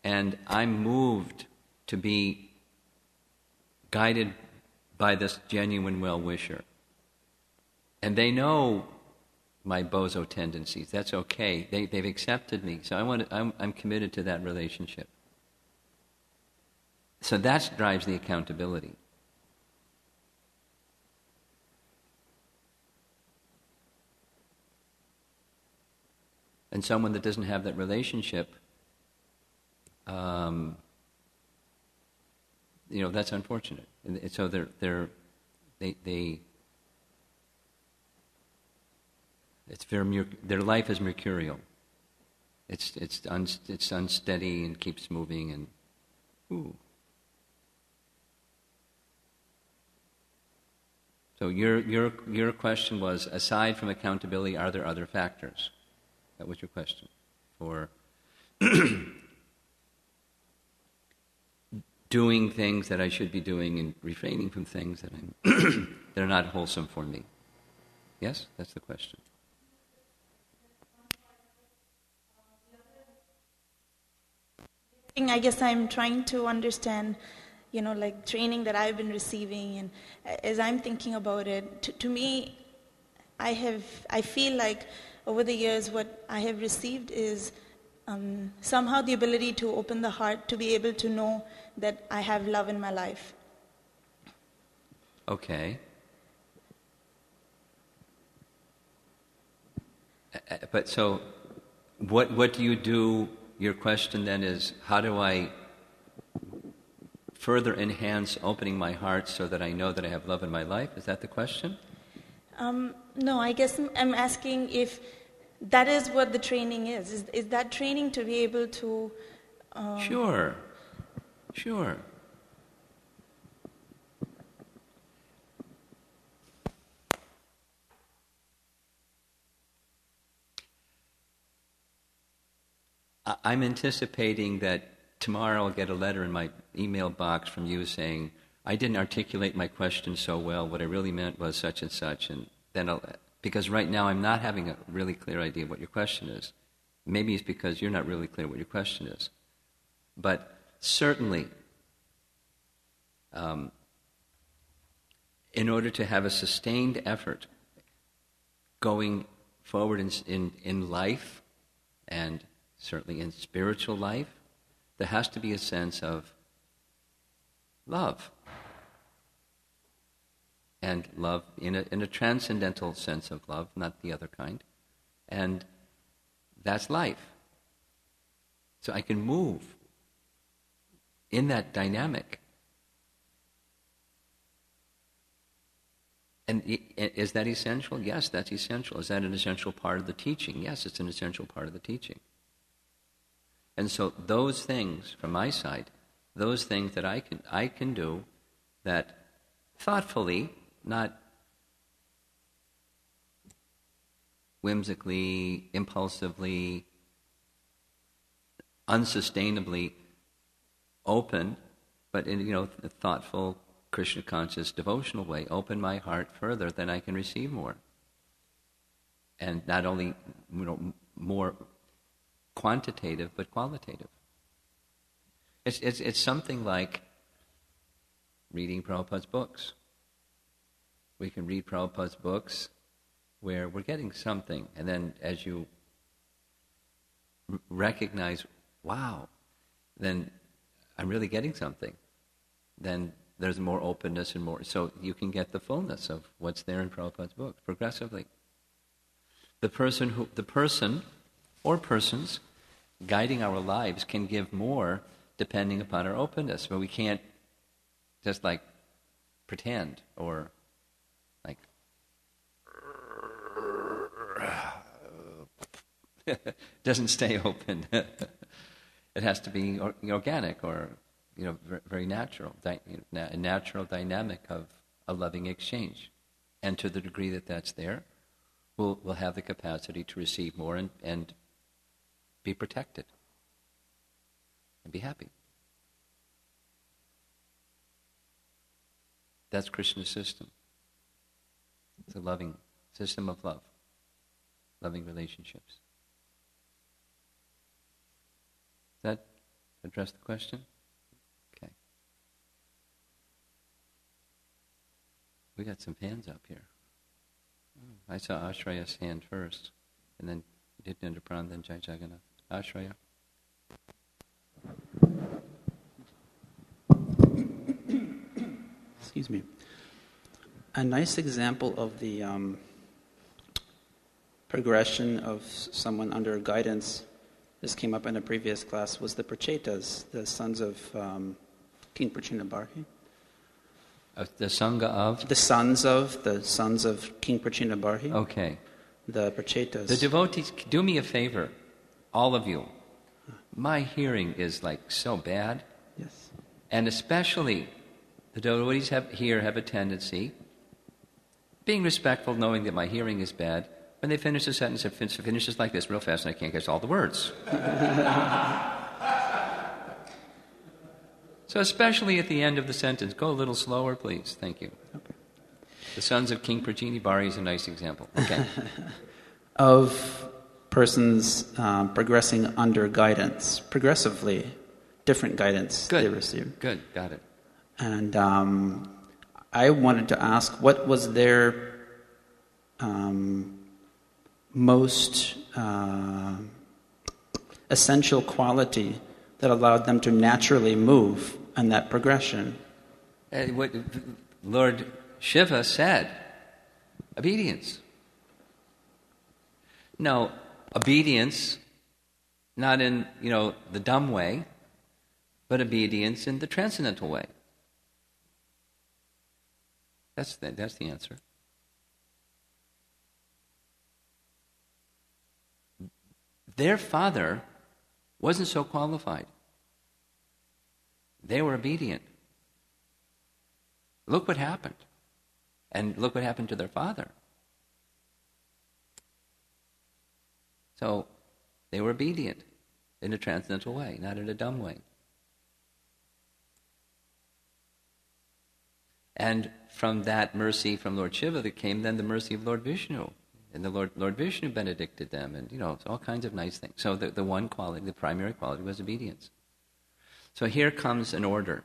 and I'm moved to be guided by this genuine well-wisher, and they know my bozo tendencies, that's okay. They've accepted me, so I'm committed to that relationship. So that drives the accountability. And someone that doesn't have that relationship, that's unfortunate. And so their life is mercurial. It's unsteady and keeps moving and ooh. So your question was, aside from accountability, are there other factors? That was your question. or doing things that I should be doing and refraining from things that that are not wholesome for me. Yes, that's the question. I guess I'm trying to understand, like training that I've been receiving, and as I'm thinking about it, to me, I feel like over the years what I have received is somehow the ability to open the heart, to be able to know that I have love in my life. Okay. But so, what do you do? Your question then is, how do I further enhance opening my heart so that I know that I have love in my life? Is that the question? No, I guess I'm asking if that is what the training is. Is that training to be able to... Sure. I'm anticipating that tomorrow I'll get a letter in my email box from you saying, I didn't articulate my question so well, what I really meant was such and such, and then because right now I'm not having a really clear idea what your question is. Maybe it's because you're not really clear what your question is. But certainly, in order to have a sustained effort going forward in life, and certainly in spiritual life, there has to be a sense of love. And love in a transcendental sense of love, not the other kind. And that's life. So I can move in that dynamic. And is that essential? Yes, that's essential. Is that an essential part of the teaching? Yes, it's an essential part of the teaching. And so those things, from my side, those things that I can do that thoughtfully, not whimsically, impulsively, unsustainably open, but in a thoughtful, Krishna-conscious, devotional way, open my heart further, then I can receive more. And not only more quantitative, but qualitative. It's something like reading Prabhupada's books. We can read Prabhupada's books where we're getting something, and then as you recognize, wow, then I'm really getting something, then there's more openness and more, so you can get the fullness of what's there in Prabhupada's books progressively. The person or persons guiding our lives can give more depending upon our openness, but we can't just like pretend or like doesn't stay open. It has to be organic or very natural, a natural dynamic of a loving exchange. And to the degree that that's there, we'll have the capacity to receive more and be protected and be happy. That's Krishna's system. It's a loving system of love, loving relationships. Does that address the question? Okay. We got some hands up here. I saw Ashraya's hand first, and then Nityananda, then Jai Jagannath. Ashraya. Excuse me. A nice example of the progression of someone under guidance, this came up in a previous class, was the Prachetas, the sons of King Prachinabarhi. The Sangha of? The sons of King Prachinabarhi. Okay. The Prachetas. The devotees, do me a favor, all of you. My hearing is like so bad. Yes. And especially the devotees have a tendency, being respectful, knowing that my hearing is bad, When they finish the sentence, it finishes like this real fast, and I can't catch all the words. So especially at the end of the sentence, go a little slower, please. Thank you. Okay. The sons of King Prajini Bari is a nice example. Okay. Of persons progressing under guidance, progressively, different guidance they receive. Good, got it. And I wanted to ask, what was their most essential quality that allowed them to naturally move in that progression? What Lord Shiva said, obedience. No, obedience, not in, the dumb way, but obedience in the transcendental way. That's the answer. Their father wasn't so qualified. They were obedient. Look what happened. And look what happened to their father. So, they were obedient in a transcendental way, not in a dumb way. And from that mercy from Lord Shiva, there came then the mercy of Lord Vishnu. And the Lord Vishnu benedicted them, and, all kinds of nice things. So the one quality, the primary quality, was obedience. So here comes an order.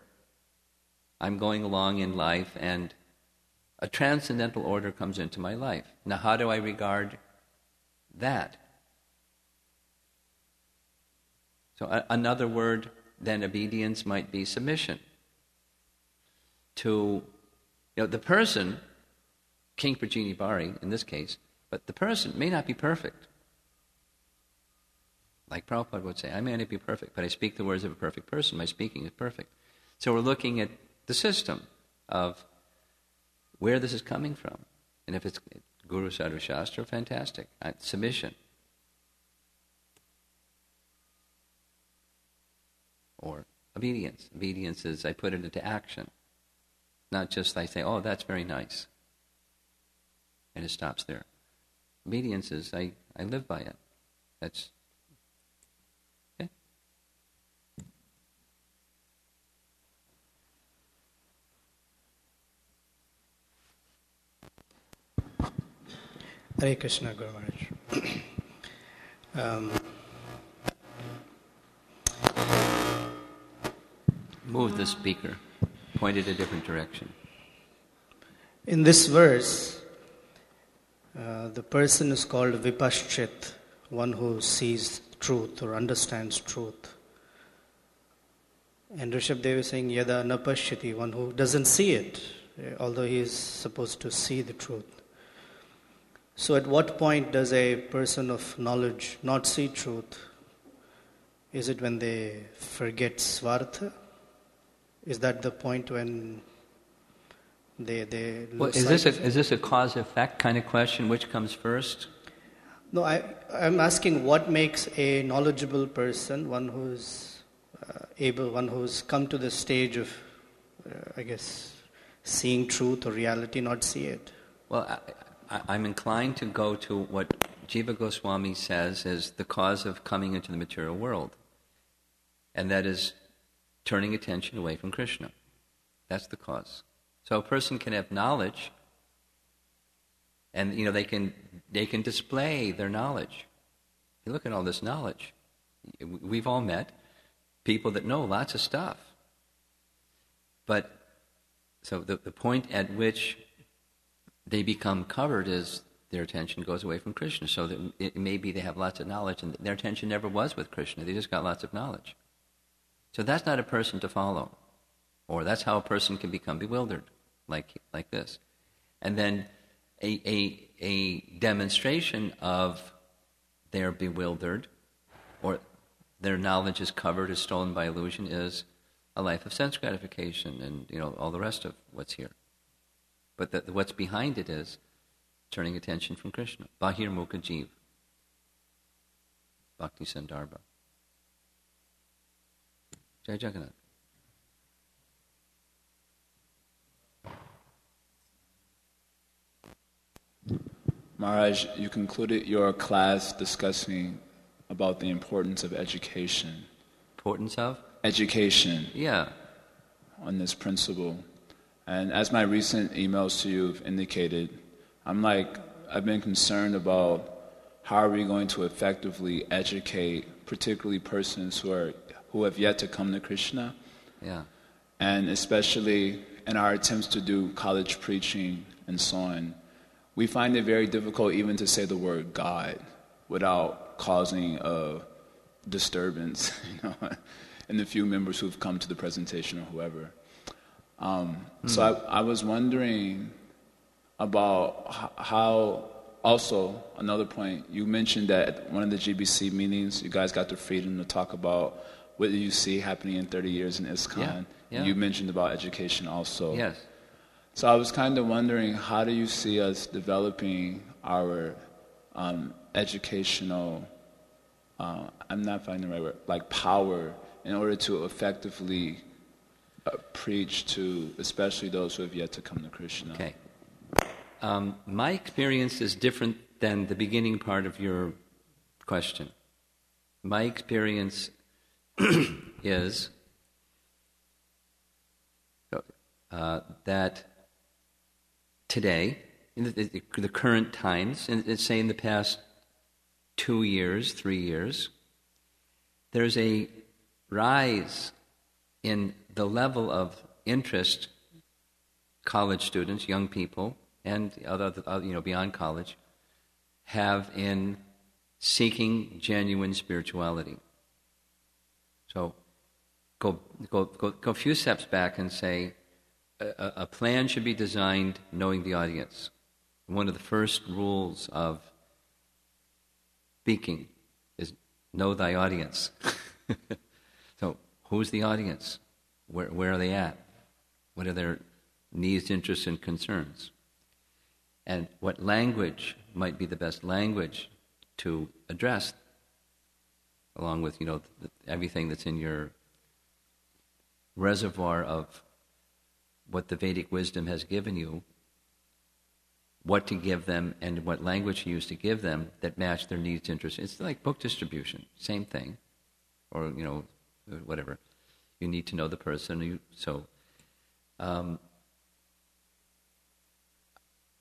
I'm going along in life, and a transcendental order comes into my life. Now, how do I regard that? So another word than obedience might be submission. To, the person, King Prajini Bari in this case, but the person may not be perfect. Like Prabhupada would say, I may not be perfect, but I speak the words of a perfect person. My speaking is perfect. So we're looking at the system of where this is coming from. And if it's Guru Sadhu Shastra, fantastic. Submission. Or obedience. Obedience is I put it into action. Not just I say, oh, that's very nice. And it stops there. Obedience is I live by it. That's okay. Hare Krishna, Guru Maharaj. Move the speaker. Point it a different direction. In this verse, the person is called Vipaschit, one who sees truth or understands truth. And Rishabh Dev is saying Yada Napashyati, one who doesn't see it, although he is supposed to see the truth. So at what point does a person of knowledge not see truth? Is it when they forget Svartha? Is that the point when they well, is this a cause-effect kind of question? Which comes first? No, I'm asking what makes a knowledgeable person, one who's one who's come to the stage of, seeing truth or reality, not see it. Well, I'm inclined to go to what Jiva Goswami says is the cause of coming into the material world. And that is turning attention away from Krishna. That's the cause. So a person can have knowledge, and they can display their knowledge. You look at all this knowledge. We've all met people that know lots of stuff. But so the point at which they become covered is their attention goes away from Krishna. So that maybe they have lots of knowledge, and their attention never was with Krishna. They just got lots of knowledge. So that's not a person to follow. Or that's how a person can become bewildered, like this. And then a demonstration of they're bewildered, or their knowledge is covered, is stolen by illusion, is a life of sense gratification and all the rest of what's here. But what's behind it is turning attention from Krishna. Bahir Mukha Jeev. Bhakti Sandarbha. Jai Jagannath. Maharaj, you concluded your class discussing about the importance of education. Importance of? Education. Yeah. On this principle. And as my recent emails to you have indicated, I've been concerned about how are we going to effectively educate, particularly persons who have yet to come to Krishna. Yeah. And especially in our attempts to do college preaching and so on, we find it very difficult even to say the word God without causing a disturbance, in the few members who've come to the presentation or whoever. So I was wondering about how, also, another point, you mentioned that at one of the GBC meetings, you guys got the freedom to talk about what you see happening in 30 years in ISKCON. Yeah. You mentioned about education also. Yes. So I was kind of wondering, how do you see us developing our educational, I'm not finding the right word, like power, in order to effectively preach to especially those who have yet to come to Krishna? Okay. My experience is different than the beginning part of your question. My experience is that today, in the current times, and say in the past 2 years, 3 years, there's a rise in the level of interest college students, young people, and other beyond college, have in seeking genuine spirituality. So, go a few steps back and say, a plan should be designed knowing the audience. One of the first rules of speaking is know thy audience. So, who's the audience? Where are they at? What are their needs, interests, and concerns? And what language might be the best language to address, along with, everything that's in your reservoir of what the Vedic wisdom has given you, what to give them and what language to use to give them that match their needs, interests. It's like book distribution, same thing, or, whatever. You need to know the person.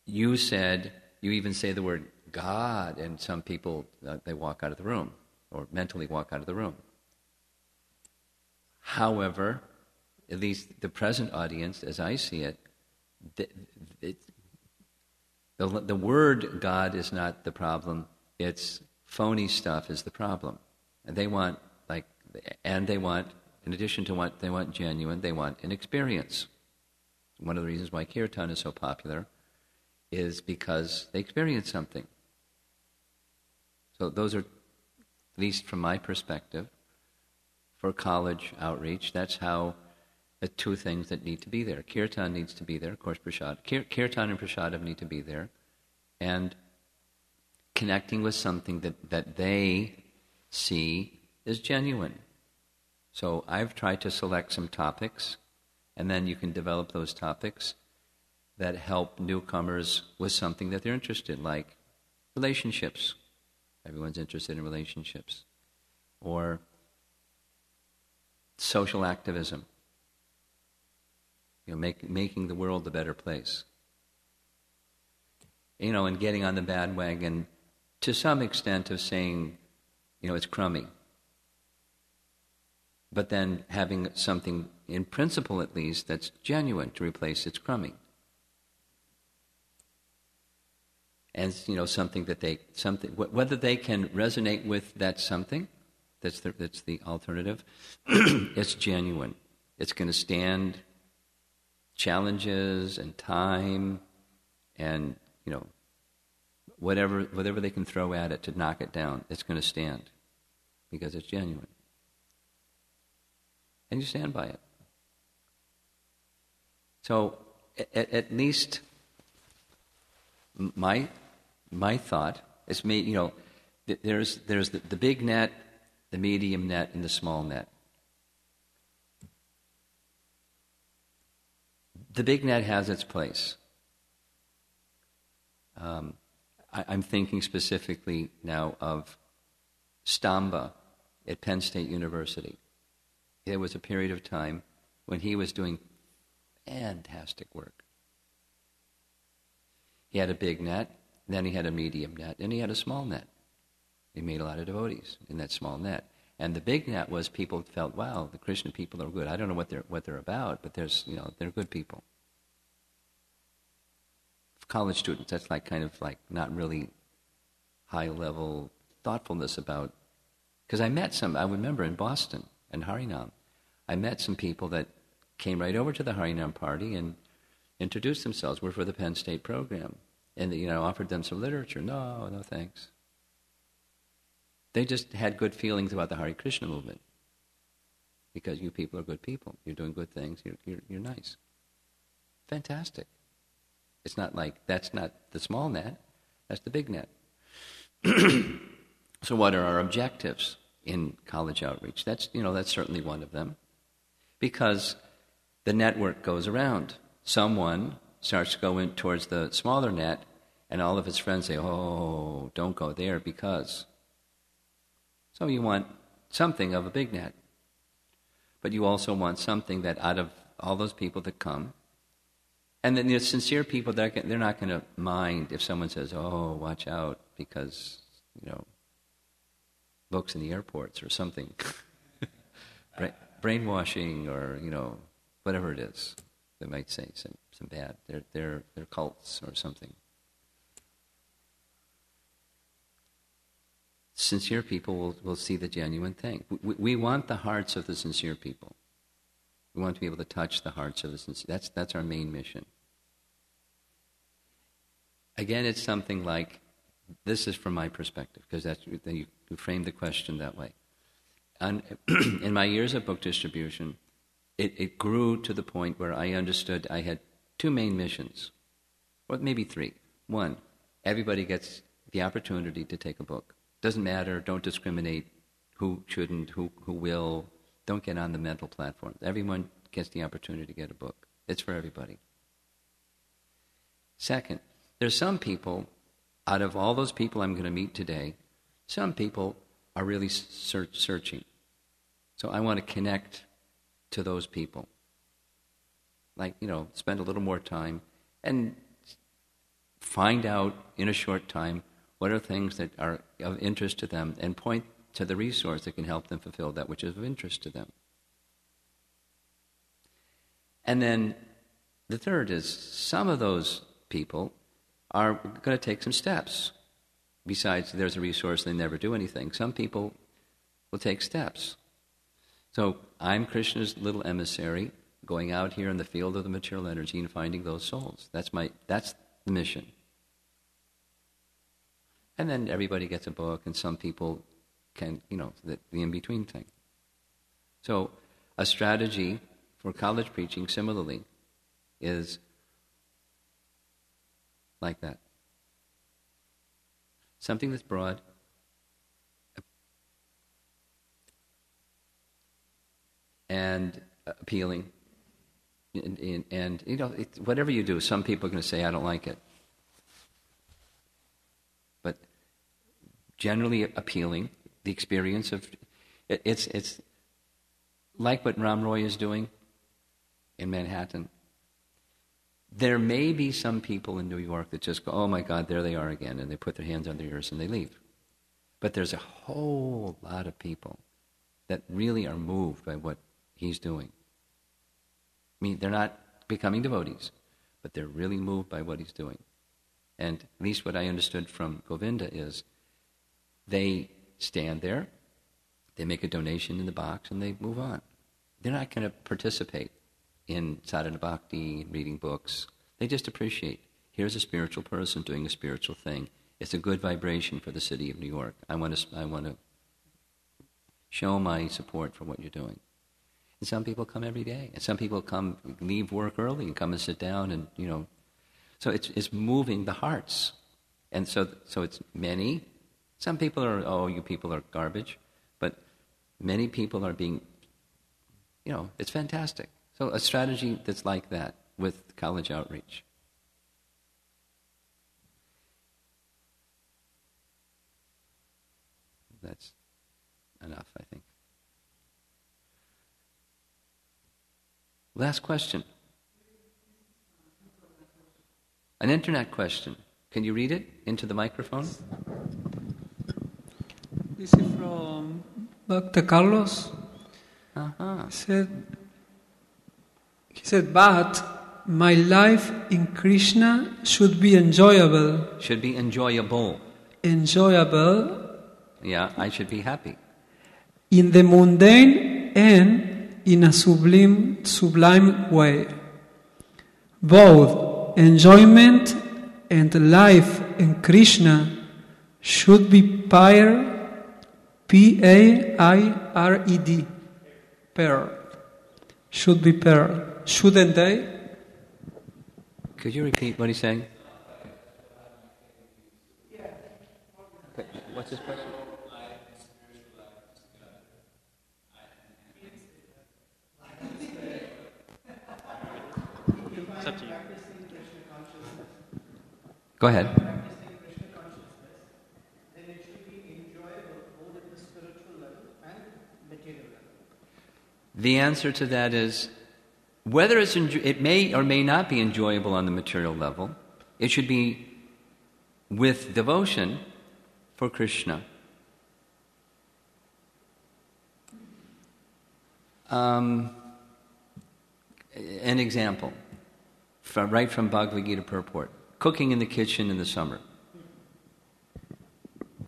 You said, you even say the word God, and some people, they walk out of the room, or mentally walk out of the room. However, at least the present audience, as I see it, the word God is not the problem, it's phony stuff is the problem. And they want, in addition to what they want genuine, they want an experience. One of the reasons why kirtan is so popular is because they experience something. So those are, at least from my perspective, for college outreach, that's how the two things that need to be there. Kirtan needs to be there, of course, Kirtan and prasadam need to be there, and connecting with something that they see is genuine. So I've tried to select some topics, and then you can develop those topics that help newcomers with something that they're interested in, like relationships. Everyone's interested in relationships. Or social activism. Making the world a better place. And getting on the bandwagon to some extent of saying, it's crummy. But then having something, in principle at least, that's genuine to replace its crummy. And something whether they can resonate with that something, that's the alternative. It's genuine. It's going to stand challenges and time, and whatever they can throw at it to knock it down. It's going to stand because it's genuine, and you stand by it. So, at least my thought is, there's the big net, the medium net, and the small net. The big net has its place. I'm thinking specifically now of Stamba at Penn State University. There was a period of time when he was doing fantastic work. He had a big net, then he had a medium net, and he had a small net. He made a lot of devotees in that small net. And the big net was people felt, wow, the Krishna people are good. I don't know what they're about, but they're good people. College students, that's kind of not really high-level thoughtfulness about... Because I remember in Boston, in Harinam, I met some people that came right over to the Harinam party and introduced themselves. We're for the Penn State program. And, offered them some literature. No thanks. They just had good feelings about the Hare Krishna movement. Because you people are good people. You're doing good things. You're nice. Fantastic. It's not that's not the small net, that's the big net. So what are our objectives in college outreach? That's certainly one of them. Because the network goes around. Someone starts to go in towards the smaller net, and all of his friends say, oh, don't go there because... So you want something of a big net. But you also want something that out of all those people that come, and then the sincere people, they're not going to mind if someone says, oh, watch out, because, books in the airports or something. Brainwashing or, whatever it is. They might say some bad. They're cults or something. Sincere people will see the genuine thing. We want the hearts of the sincere people. We want to be able to touch the hearts of the sincere. That's our main mission. Again, it's something like, this is from my perspective, because you framed the question that way. In my years of book distribution, it grew to the point where I understood I had two main missions, or maybe three. One, everybody gets the opportunity to take a book. Doesn't matter, don't discriminate who shouldn't, who will. Don't get on the mental platform. Everyone gets the opportunity to get a book. It's for everybody. Second, there's some people, out of all those people I'm going to meet today, some people are really searching. So I want to connect to those people. Spend a little more time and find out in a short time what are things that are of interest to them and point to the resource that can help them fulfill that which is of interest to them. And then the third is some of those people are going to take some steps. Besides, there's a resource, they never do anything. Some people will take steps. So I'm Krishna's little emissary, going out here in the field of the material energy and finding those souls. That's the mission. And then everybody gets a book, and some people can, the in-between thing. So a strategy for college preaching, similarly, is like that. Something that's broad, and appealing, and whatever you do, some people are going to say, I don't like it. But generally appealing, the experience of, it's like what Ram Roy is doing in Manhattan. There may be some people in New York that just go, oh my God, there they are again, and they put their hands on their ears and they leave. But there's a whole lot of people that really are moved by what he's doing. I mean, they're not becoming devotees, but they're really moved by what he's doing. And at least what I understood from Govinda is they stand there, they make a donation in the box, and they move on. They're not going to participate in sadhana bhakti, reading books. They just appreciate, here's a spiritual person doing a spiritual thing. It's a good vibration for the city of New York. I want to show my support for what you're doing. And some people come every day. And some people leave work early and come and sit down and, So it's moving the hearts. And so it's many. Some people are, oh, you people are garbage. But many people are being, it's fantastic. So a strategy that's like that with college outreach. that's enough, I think. Last question. An internet question. Can you read it into the microphone? This is from Dr. Carlos. Uh-huh. He said, but my life in Krishna should be enjoyable. Should be enjoyable. Enjoyable. Yeah, I should be happy. In the mundane and in a sublime way. Both enjoyment and life in Krishna should be paired, P-A-I-R-E-D, paired. Should be paired. Shouldn't they? Could you repeat what he's saying? What's his question? It's up to you. Go ahead. The answer to that is, whether it may or may not be enjoyable on the material level, it should be with devotion for Krishna. An example, right from Bhagavad Gita purport. Cooking in the kitchen in the summer.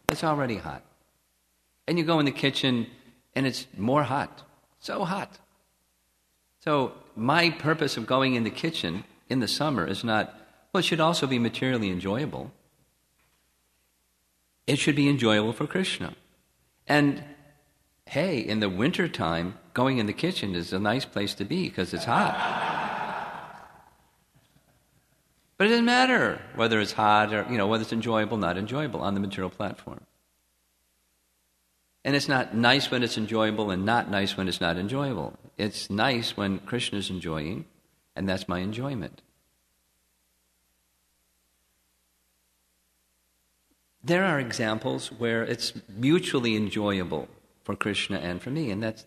It's already hot. And you go in the kitchen and it's more hot. So hot. So my purpose of going in the kitchen in the summer is not, well, it should also be materially enjoyable. It should be enjoyable for Krishna. And hey, in the wintertime, going in the kitchen is a nice place to be because it's hot. But it doesn't matter whether it's hot or, whether it's enjoyable, not enjoyable on the material platform. And it's not nice when it's enjoyable and not nice when it's not enjoyable. It's nice when Krishna's enjoying, and that's my enjoyment. There are examples where it's mutually enjoyable for Krishna and for me, and that's,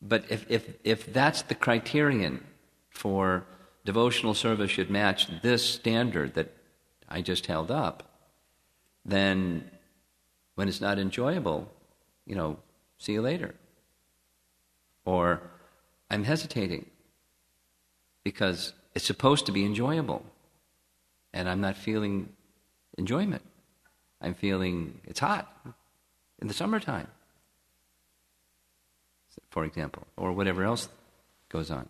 but if that's the criterion for devotional service should match this standard that I just held up, then when it's not enjoyable, see you later. Or I'm hesitating because it's supposed to be enjoyable and I'm not feeling enjoyment. I'm feeling it's hot in the summertime, for example, or whatever else goes on.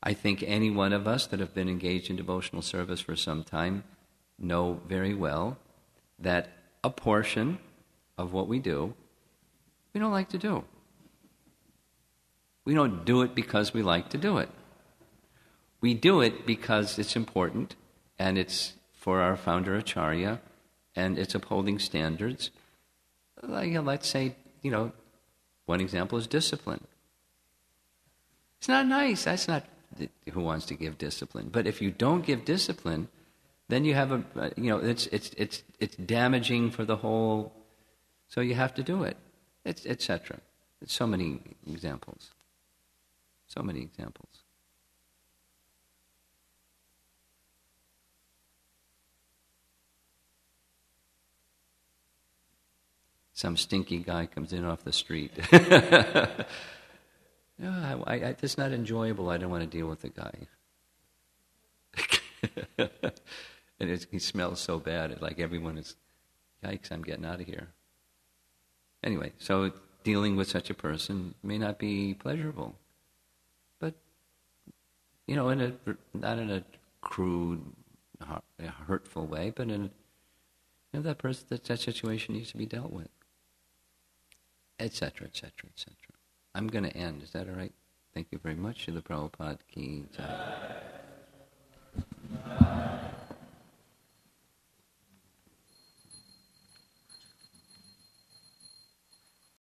I think any one of us that have been engaged in devotional service for some time know very well that a portion of what we do, we don't like to do. We don't do it because we like to do it. We do it because it's important, and it's for our founder Acharya, and it's upholding standards. Let's say, one example is discipline. It's not nice. That's not who wants to give discipline. But if you don't give discipline, then you have it's damaging for the whole. So you have to do it, etc. It's so many examples. So many examples. Some stinky guy comes in off the street. No, it's not enjoyable. I don't want to deal with the guy. And he smells so bad. It's like everyone is, yikes, I'm getting out of here. Anyway, so dealing with such a person may not be pleasurable. But, not in a crude, hurtful way, but in that person, that situation needs to be dealt with. Etc., etc., etc. I'm going to end. Is that all right? Thank you very much. Srila Prabhupada Ki Jai.